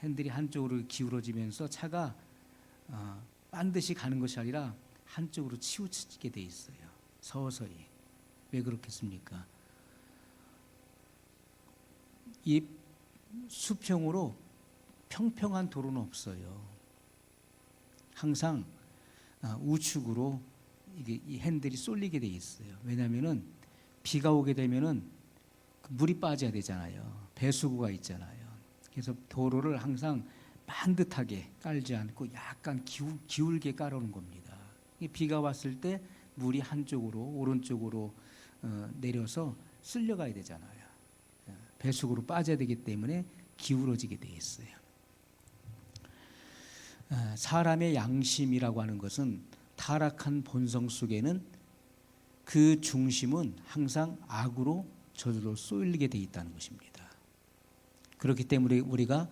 핸들이 한쪽으로 기울어지면서 차가 반드시 가는 것이 아니라 한쪽으로 치우치게 돼 있어요. 서서히. 왜 그렇겠습니까? 이 수평으로 평평한 도로는 없어요. 항상 우측으로 이 핸들이 쏠리게 돼 있어요. 왜냐하면은 비가 오게 되면은 물이 빠져야 되잖아요. 배수구가 있잖아요. 그래서 도로를 항상 반듯하게 깔지 않고 약간 기울게 깔아놓은 겁니다. 비가 왔을 때 물이 한쪽으로 오른쪽으로 내려서 쓸려가야 되잖아요. 배수구로 빠져야 되기 때문에 기울어지게 돼 있어요. 사람의 양심이라고 하는 것은 타락한 본성 속에는 그 중심은 항상 악으로 저절로 쏠리게 돼 있다는 것입니다. 그렇기 때문에 우리가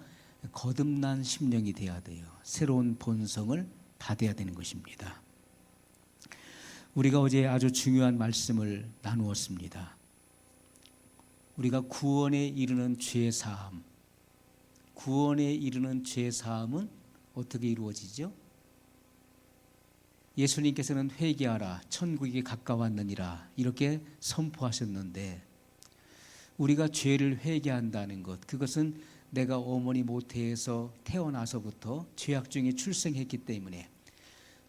거듭난 심령이 되어야 돼요. 새로운 본성을 받아야 되는 것입니다. 우리가 어제 아주 중요한 말씀을 나누었습니다. 우리가 구원에 이르는 죄사함, 구원에 이르는 죄사함은 어떻게 이루어지죠? 예수님께서는 회개하라 천국이 가까웠느니라 이렇게 선포하셨는데, 우리가 죄를 회개한다는 것, 그것은 내가 어머니 모태에서 태어나서부터 죄악 중에 출생했기 때문에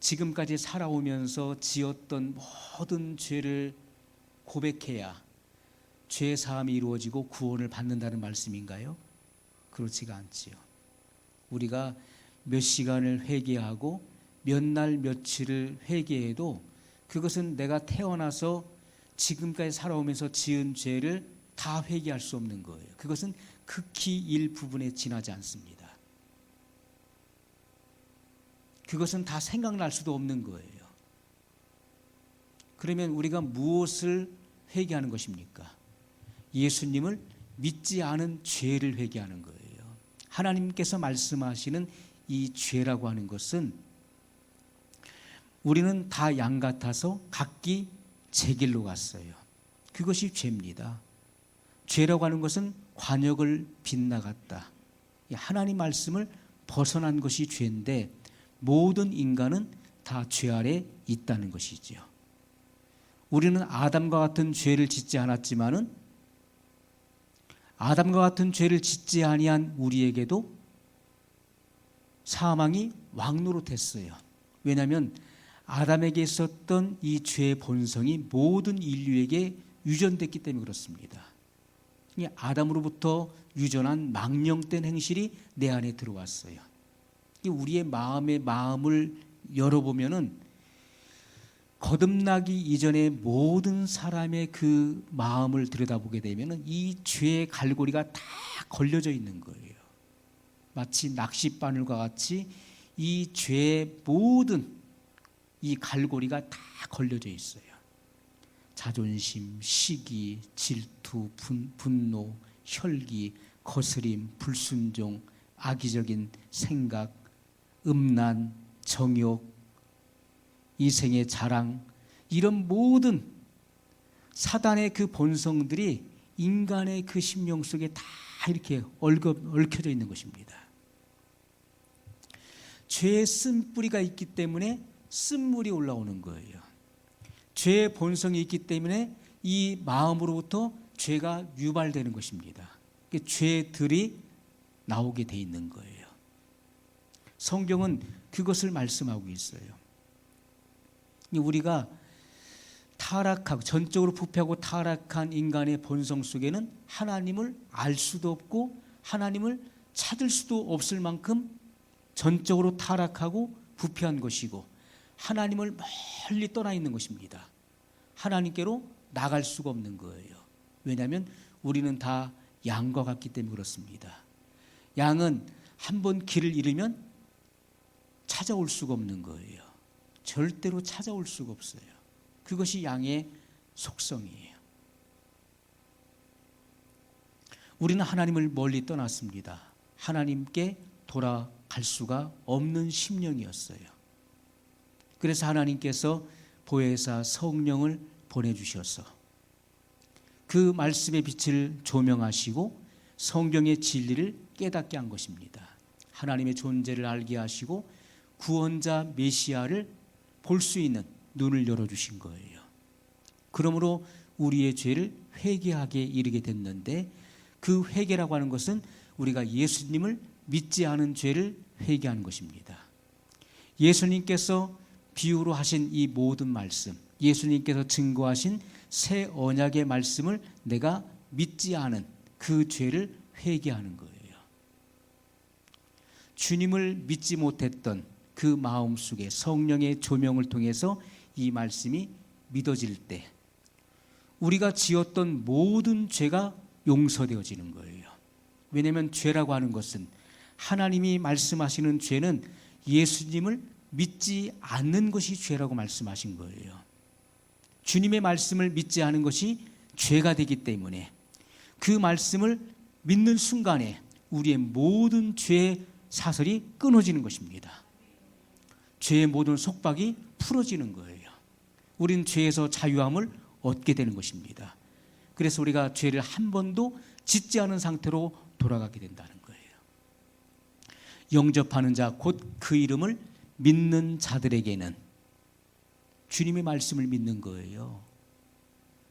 지금까지 살아오면서 지었던 모든 죄를 고백해야 죄 사함이 이루어지고 구원을 받는다는 말씀인가요? 그렇지가 않지요. 우리가 몇 시간을 회개하고 몇 날 며칠을 회개해도 그것은 내가 태어나서 지금까지 살아오면서 지은 죄를 다 회개할 수 없는 거예요. 그것은 극히 일부분에 지나지 않습니다. 그것은 다 생각날 수도 없는 거예요. 그러면 우리가 무엇을 회개하는 것입니까? 예수님을 믿지 않은 죄를 회개하는 거예요. 하나님께서 말씀하시는 이 죄라고 하는 것은 우리는 다 양 같아서 각기 제 길로 갔어요. 그것이 죄입니다. 죄라고 하는 것은 관역을 빗나갔다. 하나님 말씀을 벗어난 것이 죄인데 모든 인간은 다 죄 아래 있다는 것이죠. 우리는 아담과 같은 죄를 짓지 않았지만은 아담과 같은 죄를 짓지 아니한 우리에게도 사망이 왕노릇했어요. 왜냐하면 아담에게 있었던 이 죄의 본성이 모든 인류에게 유전됐기 때문에 그렇습니다. 아담으로부터 유전한 망령된 행실이 내 안에 들어왔어요. 우리의 마음을 열어보면은 거듭나기 이전에 모든 사람의 그 마음을 들여다보게 되면은 이 죄의 갈고리가 다 걸려져 있는 거예요. 마치 낚싯바늘과 같이 이 죄의 모든 이 갈고리가 다 걸려져 있어요. 자존심, 시기, 질투, 분노, 혈기, 거스림, 불순종, 악의적인 생각, 음란, 정욕, 이생의 자랑, 이런 모든 사단의 그 본성들이 인간의 그 심령 속에 다 이렇게 얽혀져 있는 것입니다. 죄의 쓴뿌리가 있기 때문에 쓴물이 올라오는 거예요. 죄의 본성이 있기 때문에 이 마음으로부터 죄가 유발되는 것입니다. 죄들이 나오게 돼 있는 거예요. 성경은 그것을 말씀하고 있어요. 우리가 타락하고 전적으로 부패하고 타락한 인간의 본성 속에는 하나님을 알 수도 없고 하나님을 찾을 수도 없을 만큼 전적으로 타락하고 부패한 것이고 하나님을 멀리 떠나 있는 것입니다. 하나님께로 나갈 수가 없는 거예요. 왜냐하면 우리는 다 양과 같기 때문에 그렇습니다. 양은 한번 길을 잃으면 찾아올 수가 없는 거예요. 절대로 찾아올 수가 없어요. 그것이 양의 속성이에요. 우리는 하나님을 멀리 떠났습니다. 하나님께 돌아갈 수가 없는 심령이었어요. 그래서 하나님께서 보혜사 성령을 보내주셔서 그 말씀의 빛을 조명하시고 성경의 진리를 깨닫게 한 것입니다. 하나님의 존재를 알게 하시고 구원자 메시아를 볼 수 있는 눈을 열어주신 거예요. 그러므로 우리의 죄를 회개하게 이르게 됐는데, 그 회개라고 하는 것은 우리가 예수님을 믿지 않은 죄를 회개하는 것입니다. 예수님께서 비유로 하신 이 모든 말씀, 예수님께서 증거하신 새 언약의 말씀을 내가 믿지 않은 그 죄를 회개하는 거예요. 주님을 믿지 못했던 그 마음 속에 성령의 조명을 통해서 이 말씀이 믿어질 때 우리가 지었던 모든 죄가 용서되어지는 거예요. 왜냐하면 죄라고 하는 것은, 하나님이 말씀하시는 죄는 예수님을 믿지 않는 것이 죄라고 말씀하신 거예요. 주님의 말씀을 믿지 않은 것이 죄가 되기 때문에 그 말씀을 믿는 순간에 우리의 모든 죄의 사슬이 끊어지는 것입니다. 죄의 모든 속박이 풀어지는 거예요. 우리는 죄에서 자유함을 얻게 되는 것입니다. 그래서 우리가 죄를 한 번도 짓지 않은 상태로 돌아가게 된다는 거예요. 영접하는 자, 곧 그 이름을 믿는 자들에게는, 주님의 말씀을 믿는 거예요.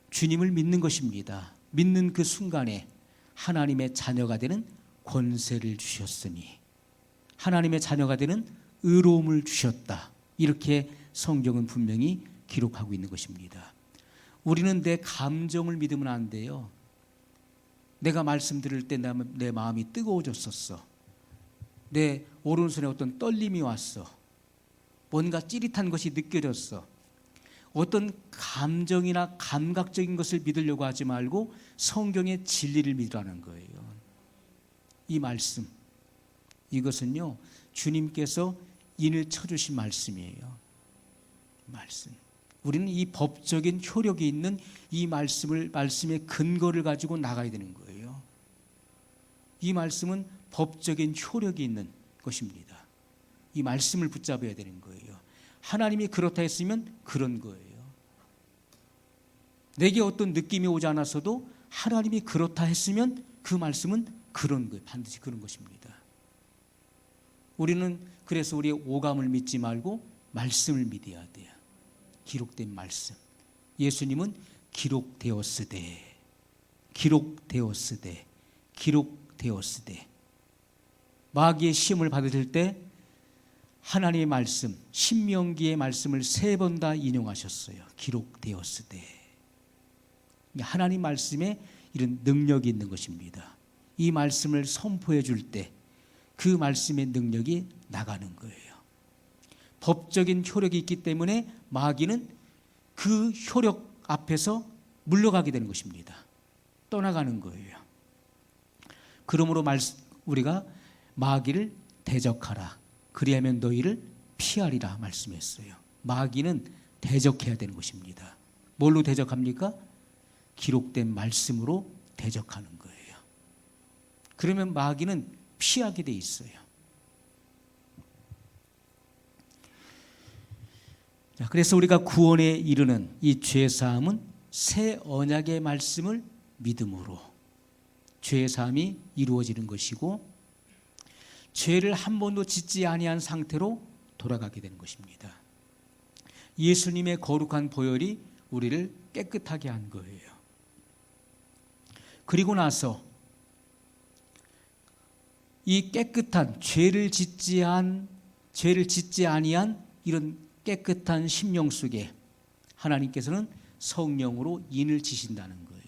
주님을 믿는 것입니다. 믿는 그 순간에 하나님의 자녀가 되는 권세를 주셨으니, 하나님의 자녀가 되는 의로움을 주셨다. 이렇게 성경은 분명히 기록하고 있는 것입니다. 우리는 내 감정을 믿으면 안 돼요. 내가 말씀 들을 때 내 마음이 뜨거워졌었어. 내 오른손에 어떤 떨림이 왔어. 뭔가 찌릿한 것이 느껴졌어. 어떤 감정이나 감각적인 것을 믿으려고 하지 말고 성경의 진리를 믿으라는 거예요. 이 말씀, 이것은요, 주님께서 인을 쳐주신 말씀이에요. 말씀. 우리는 이 법적인 효력이 있는 이 말씀의 근거를 가지고 나가야 되는 거예요. 이 말씀은 법적인 효력이 있는 것입니다. 이 말씀을 붙잡아야 되는 거예요. 하나님이 그렇다 했으면 그런 거예요. 내게 어떤 느낌이 오지 않았어도 하나님이 그렇다 했으면 그 말씀은 그런 거예요. 반드시 그런 것입니다. 우리는 그래서 우리의 오감을 믿지 말고 말씀을 믿어야 돼요. 기록된 말씀. 예수님은 기록되었으되, 기록되었으되, 기록되었으되. 마귀의 시험을 받으실 때 하나님의 말씀, 신명기의 말씀을 3번 다 인용하셨어요. 기록되었으되. 하나님 말씀에 이런 능력이 있는 것입니다. 이 말씀을 선포해 줄 때 그 말씀의 능력이 나가는 거예요. 법적인 효력이 있기 때문에 마귀는 그 효력 앞에서 물러가게 되는 것입니다. 떠나가는 거예요. 그러므로 우리가 마귀를 대적하라. 그리하면 너희를 피하리라 말씀했어요. 마귀는 대적해야 되는 것입니다. 뭘로 대적합니까? 기록된 말씀으로 대적하는 거예요. 그러면 마귀는 피하게 돼 있어요. 자, 그래서 우리가 구원에 이르는 이 죄사함은 새 언약의 말씀을 믿음으로 죄사함이 이루어지는 것이고, 죄를 한 번도 짓지 아니한 상태로 돌아가게 되는 것입니다. 예수님의 거룩한 보혈이 우리를 깨끗하게 한 거예요. 그리고 나서 이 깨끗한 죄를 짓지 아니한 이런 깨끗한 심령 속에 하나님께서는 성령으로 인을 지신다는 거예요.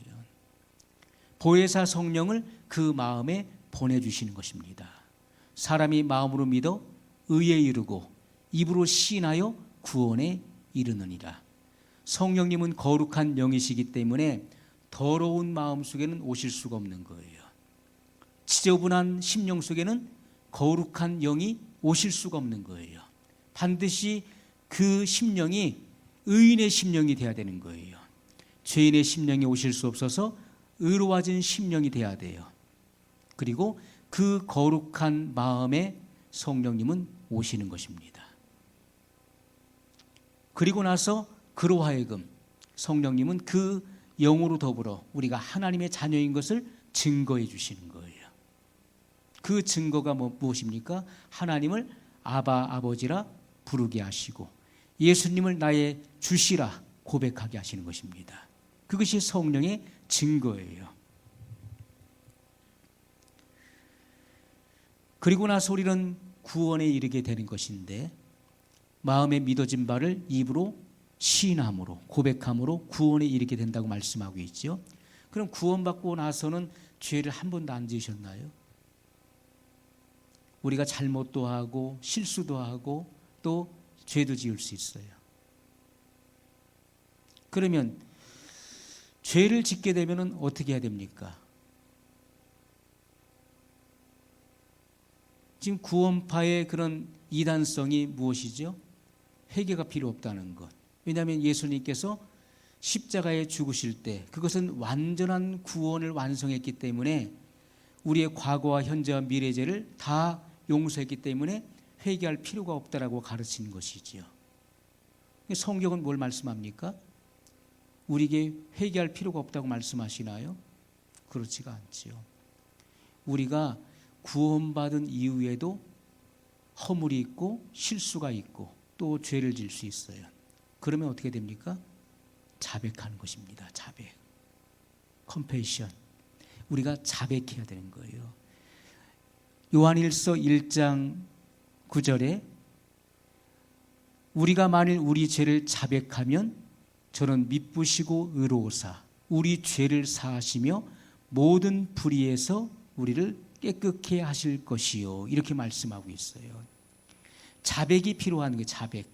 보혜사 성령을 그 마음에 보내주시는 것입니다. 사람이 마음으로 믿어 의에 이르고 입으로 시인하여 구원에 이르느니라. 성령님은 거룩한 영이시기 때문에 더러운 마음 속에는 오실 수가 없는 거예요. 지저분한 심령 속에는 거룩한 영이 오실 수가 없는 거예요. 반드시 그 심령이 의인의 심령이 돼야 되는 거예요. 죄인의 심령이 오실 수 없어서 의로워진 심령이 돼야 돼요. 그리고 그 거룩한 마음에 성령님은 오시는 것입니다. 그리고 나서 그로 하여금 성령님은 그 영으로 더불어 우리가 하나님의 자녀인 것을 증거해 주시는 거예요. 그 증거가 무엇입니까? 하나님을 아바 아버지라 부르게 하시고 예수님을 나의 주시라 고백하게 하시는 것입니다. 그것이 성령의 증거예요. 그리고 나서 우리는 구원에 이르게 되는 것인데 마음에 믿어진 바를 입으로 시인함으로 고백함으로 구원에 이르게 된다고 말씀하고 있죠. 그럼 구원받고 나서는 죄를 한 번도 안 지으셨나요? 우리가 잘못도 하고 실수도 하고 또 죄도 지을 수 있어요. 그러면 죄를 짓게 되면 어떻게 해야 됩니까? 지금 구원파의 그런 이단성이 무엇이죠? 회개가 필요 없다는 것. 왜냐하면 예수님께서 십자가에 죽으실 때 그것은 완전한 구원을 완성했기 때문에 우리의 과거와 현재와 미래 죄를 다 용서했기 때문에 회개할 필요가 없다라고 가르치는 것이지요. 성경은 뭘 말씀합니까? 우리에게 회개할 필요가 없다고 말씀하시나요? 그렇지가 않지요. 우리가 구원받은 이후에도 허물이 있고 실수가 있고 또 죄를 지을 수 있어요. 그러면 어떻게 됩니까? 자백하는 것입니다. 자백. 컴패션. 우리가 자백해야 되는 거예요. 요한일서 1장 9절에 우리가 만일 우리 죄를 자백하면 저는 미쁘시고 의로우사 우리 죄를 사하시며 모든 불의에서 우리를 깨끗게 하실 것이요. 이렇게 말씀하고 있어요. 자백이 필요한 게 자백.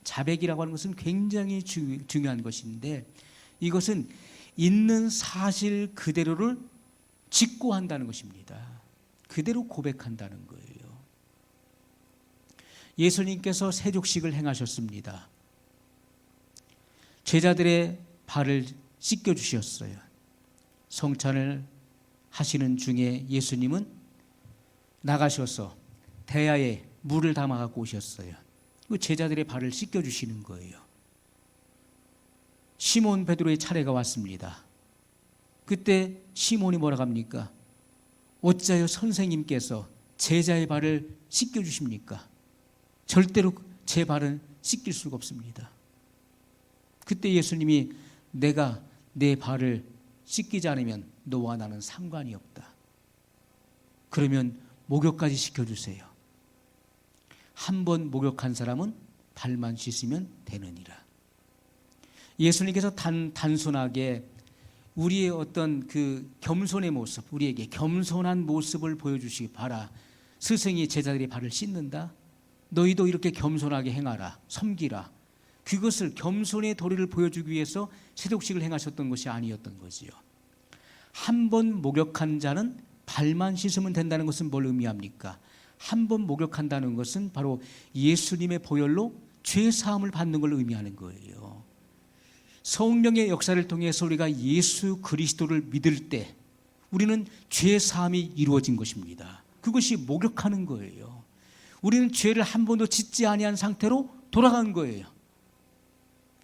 자백이라고 하는 것은 굉장히 중요한 것인데 이것은 있는 사실 그대로를 직고한다는 것입니다. 그대로 고백한다는 거예요. 예수님께서 세족식을 행하셨습니다. 제자들의 발을 씻겨주셨어요. 성찬을 하시는 중에 예수님은 나가셔서 대야에 물을 담아 갖고 오셨어요. 제자들의 발을 씻겨주시는 거예요. 시몬 베드로의 차례가 왔습니다. 그때 시몬이 뭐라고 합니까? 어찌하여 선생님께서 제자의 발을 씻겨주십니까? 절대로 제 발은 씻길 수가 없습니다. 그때 예수님이 내가 내 발을 씻기지 않으면 너와 나는 상관이 없다. 그러면 목욕까지 시켜주세요. 한 번 목욕한 사람은 발만 씻으면 되느니라. 예수님께서 단순하게 우리의 어떤 그 겸손의 모습, 우리에게 겸손한 모습을 보여주시기 바라. 스승이 제자들의 발을 씻는다. 너희도 이렇게 겸손하게 행하라. 섬기라. 그것을 겸손의 도리를 보여주기 위해서 세족식을 행하셨던 것이 아니었던 거지요. 한 번 목욕한 자는 발만 씻으면 된다는 것은 뭘 의미합니까? 한 번 목욕한다는 것은 바로 예수님의 보혈로 죄 사함을 받는 걸 의미하는 거예요. 성령의 역사를 통해서 우리가 예수 그리스도를 믿을 때 우리는 죄 사함이 이루어진 것입니다. 그것이 목욕하는 거예요. 우리는 죄를 한 번도 짓지 아니한 상태로 돌아간 거예요.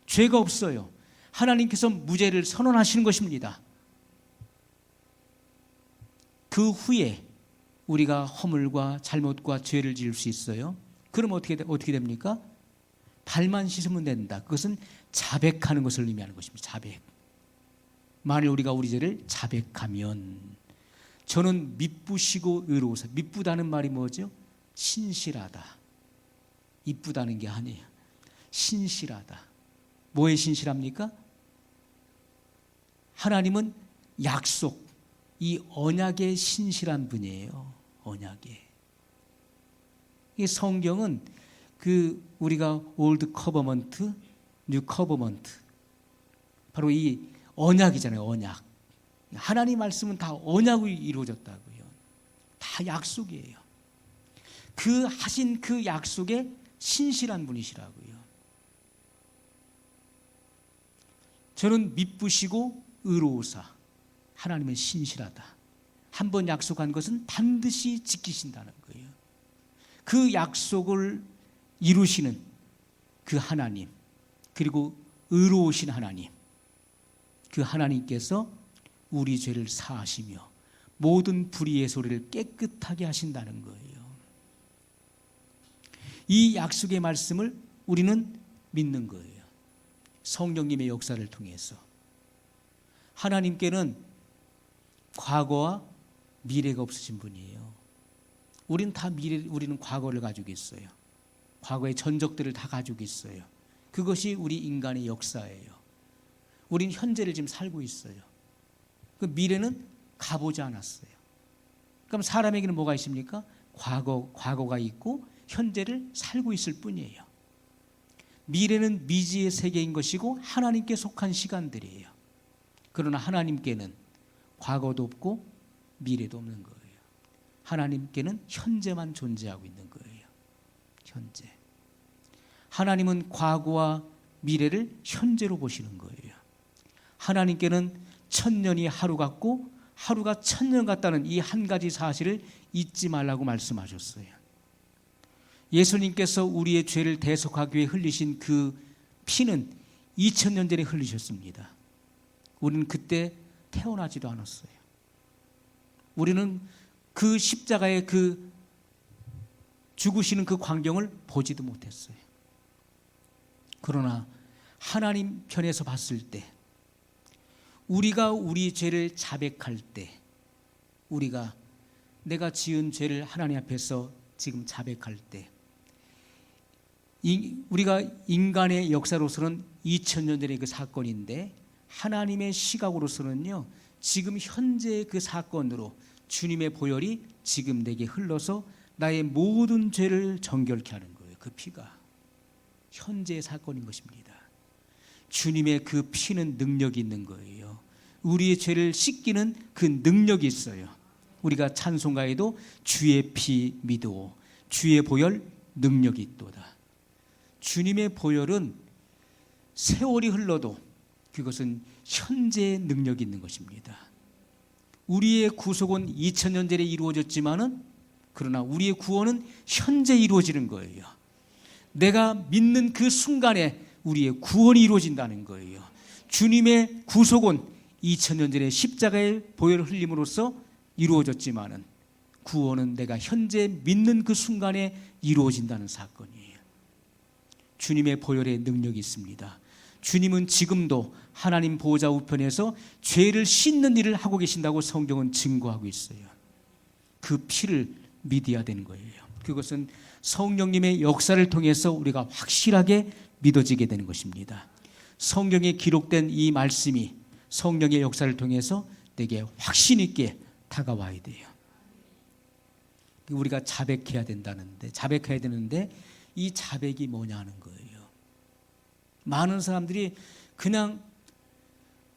죄가 없어요. 하나님께서 무죄를 선언하시는 것입니다. 그 후에 우리가 허물과 잘못과 죄를 지을 수 있어요. 그럼 어떻게 됩니까? 발만 씻으면 된다. 그것은 자백하는 것을 의미하는 것입니다. 자백. 만일 우리가 우리 죄를 자백하면 저는 미쁘시고 의로우사. 미쁘다는 말이 뭐죠? 신실하다. 이쁘다는 게 아니에요. 신실하다. 뭐에 신실합니까? 하나님은 약속, 이 언약에 신실한 분이에요. 언약에. 이 성경은 그 우리가 올드 커버먼트, 뉴 커버먼트, 바로 이 언약이잖아요. 언약. 하나님 말씀은 다 언약으로 이루어졌다고요. 다 약속이에요. 그 하신 그 약속에 신실한 분이시라고요. 저는 미쁘시고 의로우사. 하나님은 신실하다. 한 번 약속한 것은 반드시 지키신다는 거예요. 그 약속을 이루시는 그 하나님, 그리고 의로우신 하나님, 그 하나님께서 우리 죄를 사하시며 모든 불의의 소리를 깨끗하게 하신다는 거예요. 이 약속의 말씀을 우리는 믿는 거예요. 성령님의 역사를 통해서. 하나님께는 과거와 미래가 없으신 분이에요. 우리는 우리는 과거를 가지고 있어요. 과거의 전적들을 다 가지고 있어요. 그것이 우리 인간의 역사예요. 우리는 현재를 지금 살고 있어요. 그 미래는 가보지 않았어요. 그럼 사람에게는 뭐가 있습니까? 과거가 있고 현재를 살고 있을 뿐이에요. 미래는 미지의 세계인 것이고 하나님께 속한 시간들이에요. 그러나 하나님께는 과거도 없고 미래도 없는 거예요. 하나님께는 현재만 존재하고 있는 거예요. 현재. 하나님은 과거와 미래를 현재로 보시는 거예요. 하나님께는 1000년이 하루 같고 하루가 1000년 같다는 이 한 가지 사실을 잊지 말라고 말씀하셨어요. 예수님께서 우리의 죄를 대속하기 위해 흘리신 그 피는 2000년 전에 흘리셨습니다. 우리는 그때 태어나지도 않았어요. 우리는 그 십자가의 그 죽으시는 그 광경을 보지도 못했어요. 그러나 하나님 편에서 봤을 때, 우리가 우리 죄를 자백할 때, 우리가 내가 지은 죄를 하나님 앞에서 지금 자백할 때, 우리가 인간의 역사로서는 2000년 전의 그 사건인데 하나님의 시각으로서는요, 지금 현재의 그 사건으로 주님의 보혈이 지금 내게 흘러서 나의 모든 죄를 정결케 하는 거예요. 그 피가 현재의 사건인 것입니다. 주님의 그 피는 능력이 있는 거예요. 우리의 죄를 씻기는 그 능력이 있어요. 우리가 찬송가에도 주의 피 믿어 주의 보혈 능력이 있도다. 주님의 보혈은 세월이 흘러도 그것은 현재의 능력이 있는 것입니다. 우리의 구속은 2000년 전에 이루어졌지만은 그러나 우리의 구원은 현재 이루어지는 거예요. 내가 믿는 그 순간에 우리의 구원이 이루어진다는 거예요. 주님의 구속은 2000년 전에 십자가의 보혈을 흘림으로써 이루어졌지만은 구원은 내가 현재 믿는 그 순간에 이루어진다는 사건이에요. 주님의 보혈의 능력이 있습니다. 주님은 지금도 하나님 보좌 우편에서 죄를 씻는 일을 하고 계신다고 성경은 증거하고 있어요. 그 피를 믿어야 되는 거예요. 그것은 성령님의 역사를 통해서 우리가 확실하게 믿어지게 되는 것입니다. 성경에 기록된 이 말씀이 성령의 역사를 통해서 내게 확신 있게 다가와야 돼요. 우리가 자백해야 되는데 이 자백이 뭐냐는 거예요. 많은 사람들이 그냥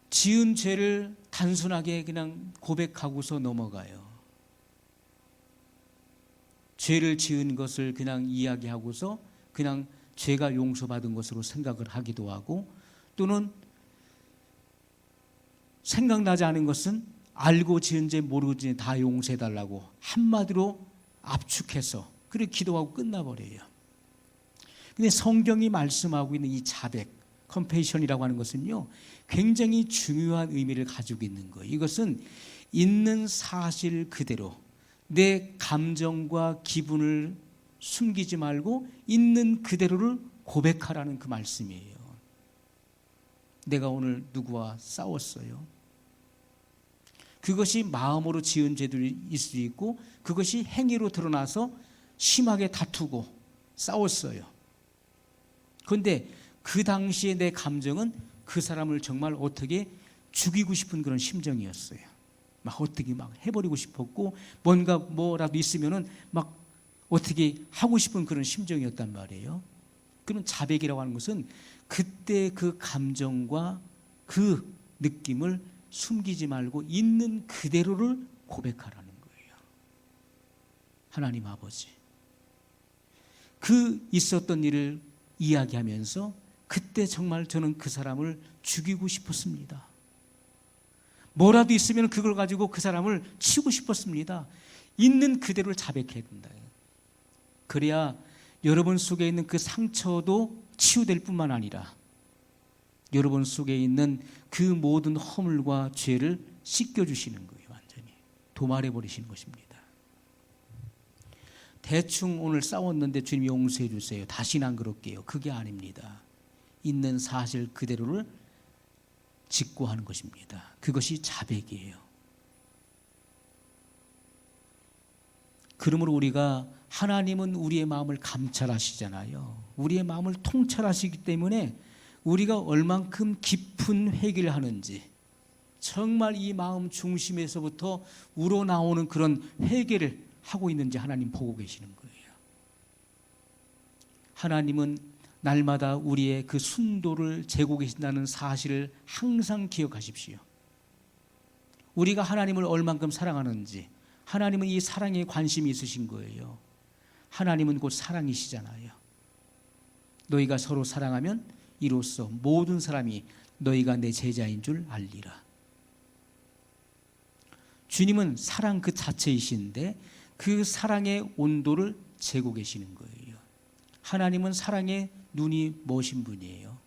지은 죄를 단순하게 그냥 고백하고서 넘어가요. 죄를 지은 것을 그냥 이야기하고서 그냥 죄가 용서받은 것으로 생각을 하기도 하고, 또는 생각나지 않은 것은 알고 지은 죄 모르고 지은 죄 다 용서해달라고 한마디로 압축해서 그렇게 기도하고 끝나버려요. 근데 성경이 말씀하고 있는 이 자백, 컴패션이라고 하는 것은요, 굉장히 중요한 의미를 가지고 있는 거예요. 이것은 있는 사실 그대로 내 감정과 기분을 숨기지 말고 있는 그대로를 고백하라는 그 말씀이에요. 내가 오늘 누구와 싸웠어요. 그것이 마음으로 지은 죄들이 있을 수 있고, 그것이 행위로 드러나서 심하게 다투고 싸웠어요. 그런데 그 당시에 내 감정은 그 사람을 정말 어떻게 죽이고 싶은 그런 심정이었어요. 막 어떻게 막 해버리고 싶었고, 뭔가 뭐라도 있으면은 막 어떻게 하고 싶은 그런 심정이었단 말이에요. 그런 자백이라고 하는 것은 그때 그 감정과 그 느낌을 숨기지 말고 있는 그대로를 고백하라는 거예요. 하나님 아버지, 그 있었던 일을 이야기하면서 그때 정말 저는 그 사람을 죽이고 싶었습니다. 뭐라도 있으면 그걸 가지고 그 사람을 치고 싶었습니다. 있는 그대로를 자백해야 된다. 그래야 여러분 속에 있는 그 상처도 치유될 뿐만 아니라 여러분 속에 있는 그 모든 허물과 죄를 씻겨주시는 거예요. 완전히. 도말해 버리시는 것입니다. 대충 오늘 싸웠는데 주님 용서해 주세요. 다시는 안 그럴게요. 그게 아닙니다. 있는 사실 그대로를 직고하는 것입니다. 그것이 자백이에요. 그러므로 우리가 하나님은 우리의 마음을 감찰하시잖아요. 우리의 마음을 통찰하시기 때문에 우리가 얼만큼 깊은 회개를 하는지 정말 이 마음 중심에서부터 우러나오는 그런 회개를 하고 있는지 하나님 보고 계시는 거예요. 하나님은 날마다 우리의 그 순도를 재고 계신다는 사실을 항상 기억하십시오. 우리가 하나님을 얼만큼 사랑하는지, 하나님은 이 사랑에 관심이 있으신 거예요. 하나님은 곧 사랑이시잖아요. 너희가 서로 사랑하면 이로써 모든 사람이 너희가 내 제자인 줄 알리라. 주님은 사랑 그 자체이신데 그 사랑의 온도를 재고 계시는 거예요. 하나님은 사랑의 눈이 머신 분이에요.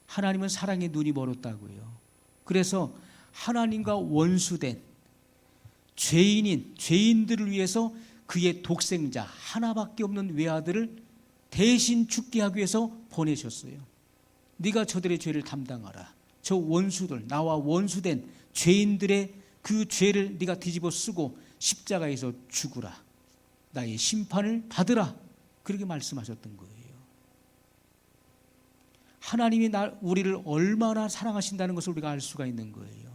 하나님은 사랑의 눈이 멀었다고요. 그래서 하나님과 원수된 죄인들을 위해서 그의 독생자 하나밖에 없는 외아들을 대신 죽게 하기 위해서 보내셨어요. 네가 저들의 죄를 담당하라. 저 원수들, 나와 원수된 죄인들의 그 죄를 네가 뒤집어 쓰고 십자가에서 죽으라. 나의 심판을 받으라. 그렇게 말씀하셨던 거예요. 하나님이 우리를 얼마나 사랑하신다는 것을 우리가 알 수가 있는 거예요.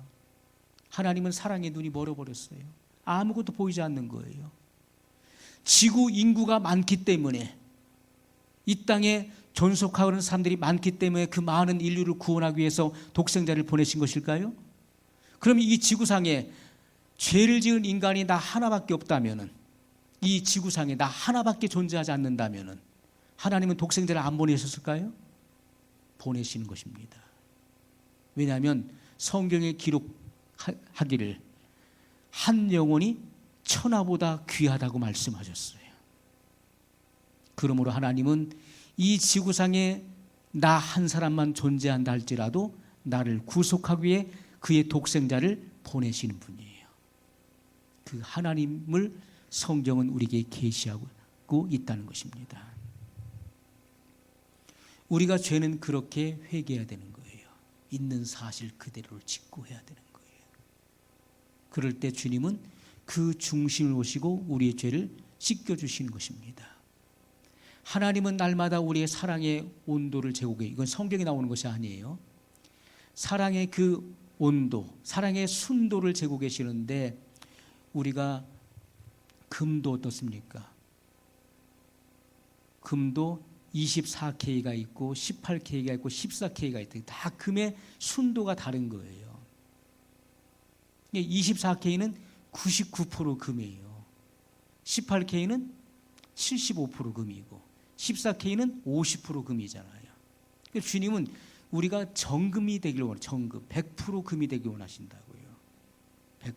하나님은 사랑의 눈이 멀어버렸어요. 아무것도 보이지 않는 거예요. 지구 인구가 많기 때문에, 이 땅에 존속하는 사람들이 많기 때문에 그 많은 인류를 구원하기 위해서 독생자를 보내신 것일까요? 그럼 이 지구상에 죄를 지은 인간이 나 하나밖에 없다면, 이 지구상에 나 하나밖에 존재하지 않는다면 하나님은 독생자를 안 보내셨을까요? 보내시는 것입니다. 왜냐하면 성경에 기록하기를 한 영혼이 천하보다 귀하다고 말씀하셨어요. 그러므로 하나님은 이 지구상에 나 한 사람만 존재한다 할지라도 나를 구속하기 위해 그의 독생자를 보내시는 분이에요. 그 하나님을 성경은 우리에게 계시하고 있다는 것입니다. 우리가 죄는 그렇게 회개해야 되는 거예요. 있는 사실 그대로를 직고해야 되는 거예요. 그럴 때 주님은 그 중심을 보시고 우리의 죄를 씻겨주시는 것입니다. 하나님은 날마다 우리의 사랑의 온도를 재고 계세요. 이건 성경에 나오는 것이 아니에요. 사랑의 그 온도, 사랑의 순도를 재고 계시는데 우리가 금도 어떻습니까? 금도 24K가 있고 18K가 있고 14K가 있다. 다 금의 순도가 다른 거예요. 24K는 99% 금이에요. 18K는 75% 금이고 14K는 50% 금이잖아요. 그러니까 주님은 우리가 정금이 되길 원해요. 정금 100% 금이 되길 원하신다고요. 100%.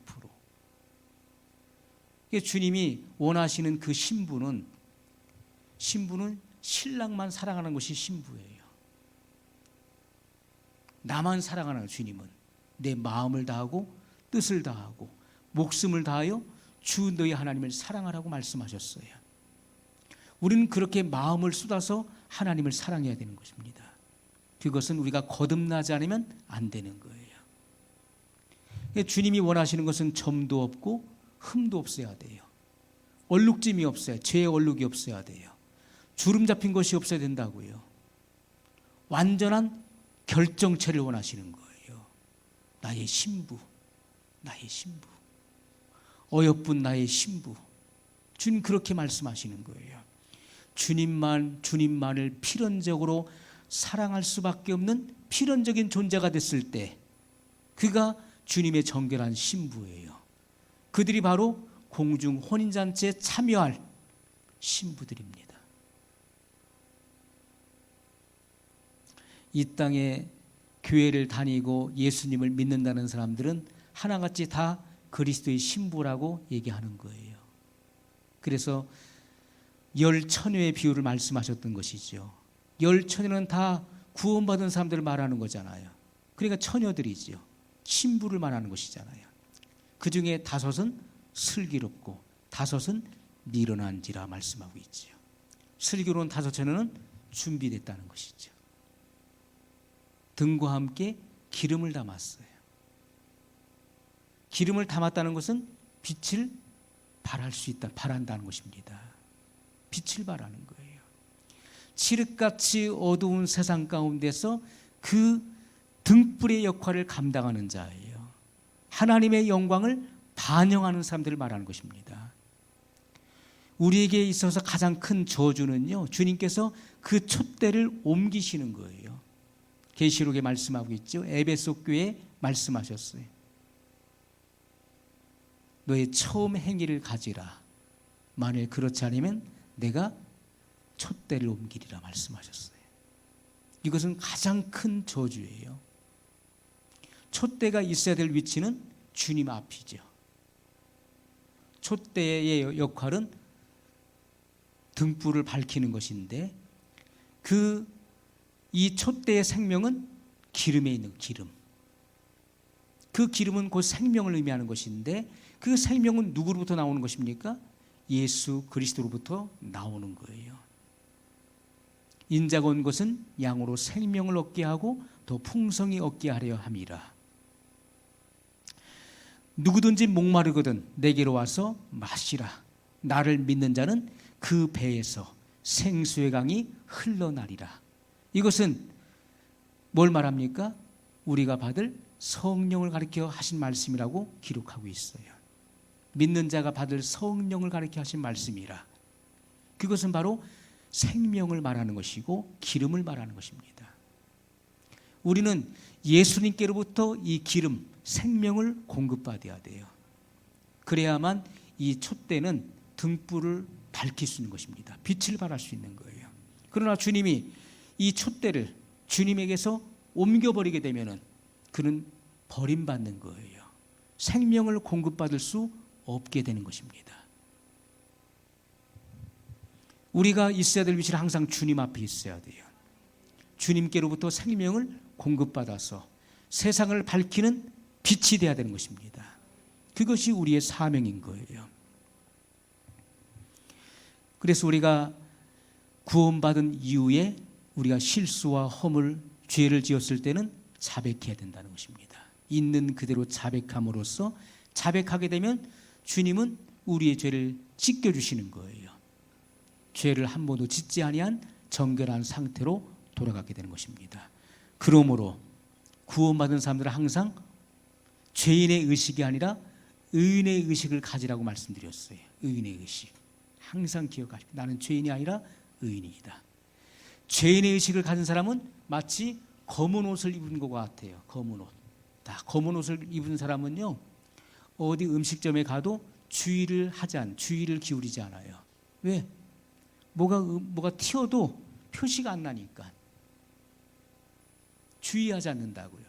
그러니까 주님이 원하시는 그 신부는 신랑만 사랑하는 것이 신부예요. 나만 사랑하는 주님은 내 마음을 다하고 뜻을 다하고 목숨을 다하여 주 너희 하나님을 사랑하라고 말씀하셨어요. 우리는 그렇게 마음을 쏟아서 하나님을 사랑해야 되는 것입니다. 그것은 우리가 거듭나지 않으면 안 되는 거예요. 주님이 원하시는 것은 점도 없고 흠도 없어야 돼요. 얼룩짐이 없어야, 죄의 얼룩이 없어야 돼요. 주름 잡힌 것이 없어야 된다고요. 완전한 결정체를 원하시는 거예요. 나의 신부, 나의 신부. 어여쁜 나의 신부. 주님 그렇게 말씀하시는 거예요. 주님만을 필연적으로 사랑할 수밖에 없는 필연적인 존재가 됐을 때 그가 주님의 정결한 신부예요. 그들이 바로 공중 혼인잔치에 참여할 신부들입니다. 이 땅에 교회를 다니고 예수님을 믿는다는 사람들은 하나같이 다 그리스도의 신부라고 얘기하는 거예요. 그래서 열처녀의 비유를 말씀하셨던 것이죠. 열처녀는 다 구원받은 사람들을 말하는 거잖아요. 그러니까 처녀들이죠. 신부를 말하는 것이잖아요. 그 중에 5은 슬기롭고 5은 미련한지라 말씀하고 있지요. 슬기로운 5처녀는 준비됐다는 것이죠. 등과 함께 기름을 담았어요. 기름을 담았다는 것은 빛을 발할 수 있다, 발한다는 것입니다. 빛을 발하는 거예요. 칠흑같이 어두운 세상 가운데서 그 등불의 역할을 감당하는 자예요. 하나님의 영광을 반영하는 사람들을 말하는 것입니다. 우리에게 있어서 가장 큰 저주는요, 주님께서 그 촛대를 옮기시는 거예요. 계시록에 말씀하고 있죠. 에베소 교회에 말씀하셨어요. 너의 처음 행위를 가지라. 만일 그렇지 않으면 내가 촛대를 옮기리라 말씀하셨어요. 이것은 가장 큰 저주예요. 촛대가 있어야 될 위치는 주님 앞이죠. 촛대의 역할은 등불을 밝히는 것인데 이 촛대의 생명은 기름에 있는 기름. 그 기름은 곧 생명을 의미하는 것인데 그 생명은 누구로부터 나오는 것입니까? 예수 그리스도로부터 나오는 거예요. 인자가 온 것은 양으로 생명을 얻게 하고 더 풍성히 얻게 하려 함이라. 누구든지 목마르거든 내게로 와서 마시라. 나를 믿는 자는 그 배에서 생수의 강이 흘러나리라. 이것은 뭘 말합니까? 우리가 받을 성령을 가리켜 하신 말씀이라고 기록하고 있어요. 믿는 자가 받을 성령을 가리켜 하신 말씀이라. 그것은 바로 생명을 말하는 것이고 기름을 말하는 것입니다. 우리는 예수님께로부터 이 기름, 생명을 공급받아야 돼요. 그래야만 이 촛대는 등불을 밝힐 수 있는 것입니다. 빛을 발할 수 있는 거예요. 그러나 주님이 이 촛대를 주님에게서 옮겨버리게 되면은 그는 버림받는 거예요. 생명을 공급받을 수 없게 되는 것입니다. 우리가 있어야 될 위치는 항상 주님 앞에 있어야 돼요. 주님께로부터 생명을 공급받아서 세상을 밝히는 빛이 되어야 되는 것입니다. 그것이 우리의 사명인 거예요. 그래서 우리가 구원받은 이후에 우리가 실수와 허물, 죄를 지었을 때는 자백해야 된다는 것입니다. 있는 그대로 자백함으로써 자백하게 되면 주님은 우리의 죄를 찢겨주시는 거예요. 죄를 한 번도 짓지 아니한 정결한 상태로 돌아가게 되는 것입니다. 그러므로 구원받은 사람들은 항상 죄인의 의식이 아니라 의인의 의식을 가지라고 말씀드렸어요. 의인의 의식. 항상 기억하시고 나는 죄인이 아니라 의인이다. 죄인의 의식을 가진 사람은 마치 검은 옷을 입은 것 같아요. 검은 옷. 검은 옷을 입은 사람은요, 어디 음식점에 가도 주의를 기울이지 않아요. 왜? 뭐가 튀어도 표시가 안 나니까. 주의하지 않는다고요.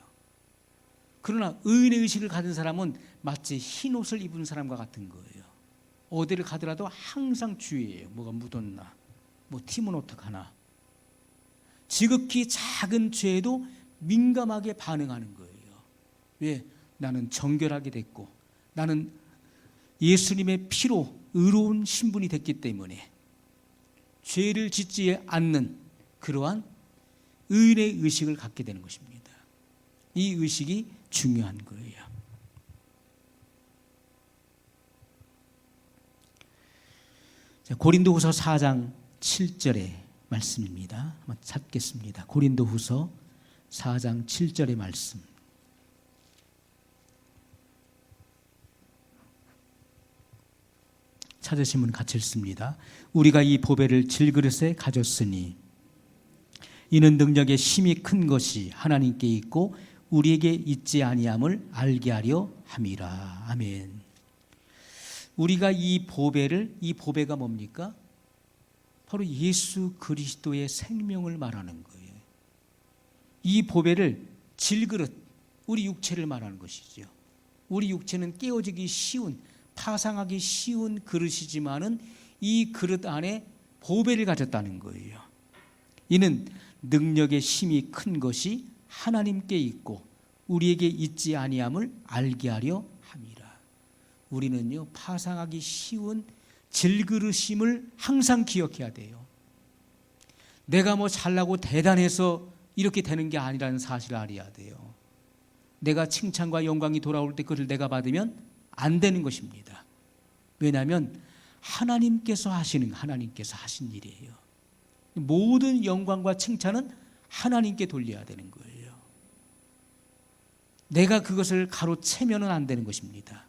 그러나 의인의 의식을 가진 사람은 마치 흰 옷을 입은 사람과 같은 거예요. 어디를 가더라도 항상 주의해요. 뭐가 묻었나, 뭐 튀면 어떡하나. 지극히 작은 죄에도 민감하게 반응하는 거예요. 왜? 나는 정결하게 됐고 나는 예수님의 피로 의로운 신분이 됐기 때문에 죄를 짓지 않는 그러한 의인의 의식을 갖게 되는 것입니다. 이 의식이 중요한 거예요. 고린도후서 4장 7절의 말씀입니다. 한번 찾겠습니다. 고린도후서 4장 7절의 말씀. 찾으시면 같이 읽습니다. 우리가 이 보배를 질그릇에 가졌으니 이는 능력의 힘이 큰 것이 하나님께 있고 우리에게 있지 아니함을 알게 하려 함이라. 아멘. 우리가 이 보배가 뭡니까? 바로 예수 그리스도의 생명을 말하는 거예요. 이 보배를 질그릇, 우리 육체를 말하는 것이죠. 우리 육체는 깨어지기 쉬운, 파상하기 쉬운 그릇이지만은 이 그릇 안에 보배를 가졌다는 거예요. 이는 능력의 힘이 큰 것이 하나님께 있고 우리에게 있지 아니함을 알게 하려 함이라. 우리는요, 파상하기 쉬운 질그릇임을 항상 기억해야 돼요. 내가 뭐 잘나고 대단해서 이렇게 되는 게 아니라는 사실을 알아야 돼요. 내가 칭찬과 영광이 돌아올 때 그것을 내가 받으면 안 되는 것입니다. 왜냐하면 하나님께서 하신 일이에요. 모든 영광과 칭찬은 하나님께 돌려야 되는 거예요. 내가 그것을 가로채면 안 되는 것입니다.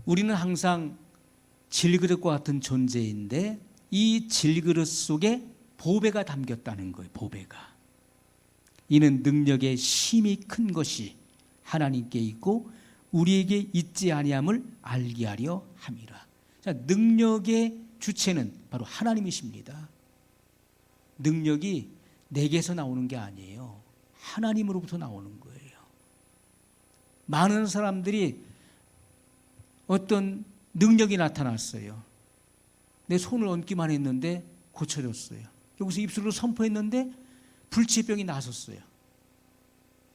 우리는 항상 질그릇과 같은 존재인데 이 질그릇 속에 보배가 담겼다는 거예요. 보배가. 이는 능력의 힘이 큰 것이 하나님께 있고 우리에게 있지 아니함을 알게 하려 함이라. 자, 능력의 주체는 바로 하나님이십니다. 능력이 내게서 나오는 게 아니에요. 하나님으로부터 나오는 거예요. 많은 사람들이 어떤 능력이 나타났어요. 내 손을 얹기만 했는데 고쳐졌어요. 여기서 입술로 선포했는데 불치병이 나섰어요.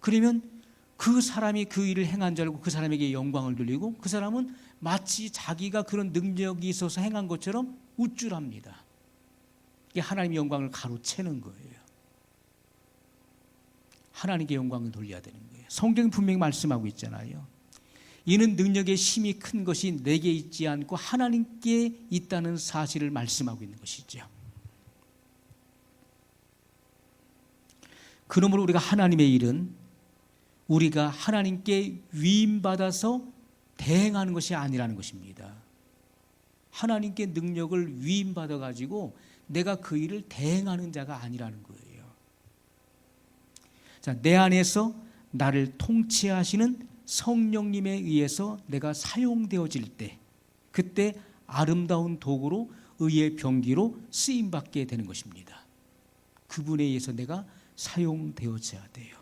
그러면 그 사람이 그 일을 행한 줄 알고 그 사람에게 영광을 돌리고 그 사람은 마치 자기가 그런 능력이 있어서 행한 것처럼 우쭐합니다. 이게 하나님의 영광을 가로채는 거예요. 하나님께 영광을 돌려야 되는 거예요. 성경이 분명히 말씀하고 있잖아요. 이는 능력의 힘이 큰 것이 내게 있지 않고 하나님께 있다는 사실을 말씀하고 있는 것이죠. 그러므로 우리가 하나님의 일은 우리가 하나님께 위임받아서 대행하는 것이 아니라는 것입니다. 하나님께 능력을 위임받아 가지고 내가 그 일을 대행하는 자가 아니라는 거예요. 자, 내 안에서 나를 통치하시는 성령님에 의해서 내가 사용되어질 때 그때 아름다운 도구로 의의 병기로 쓰임받게 되는 것입니다. 그분에 의해서 내가 사용되어져야 돼요.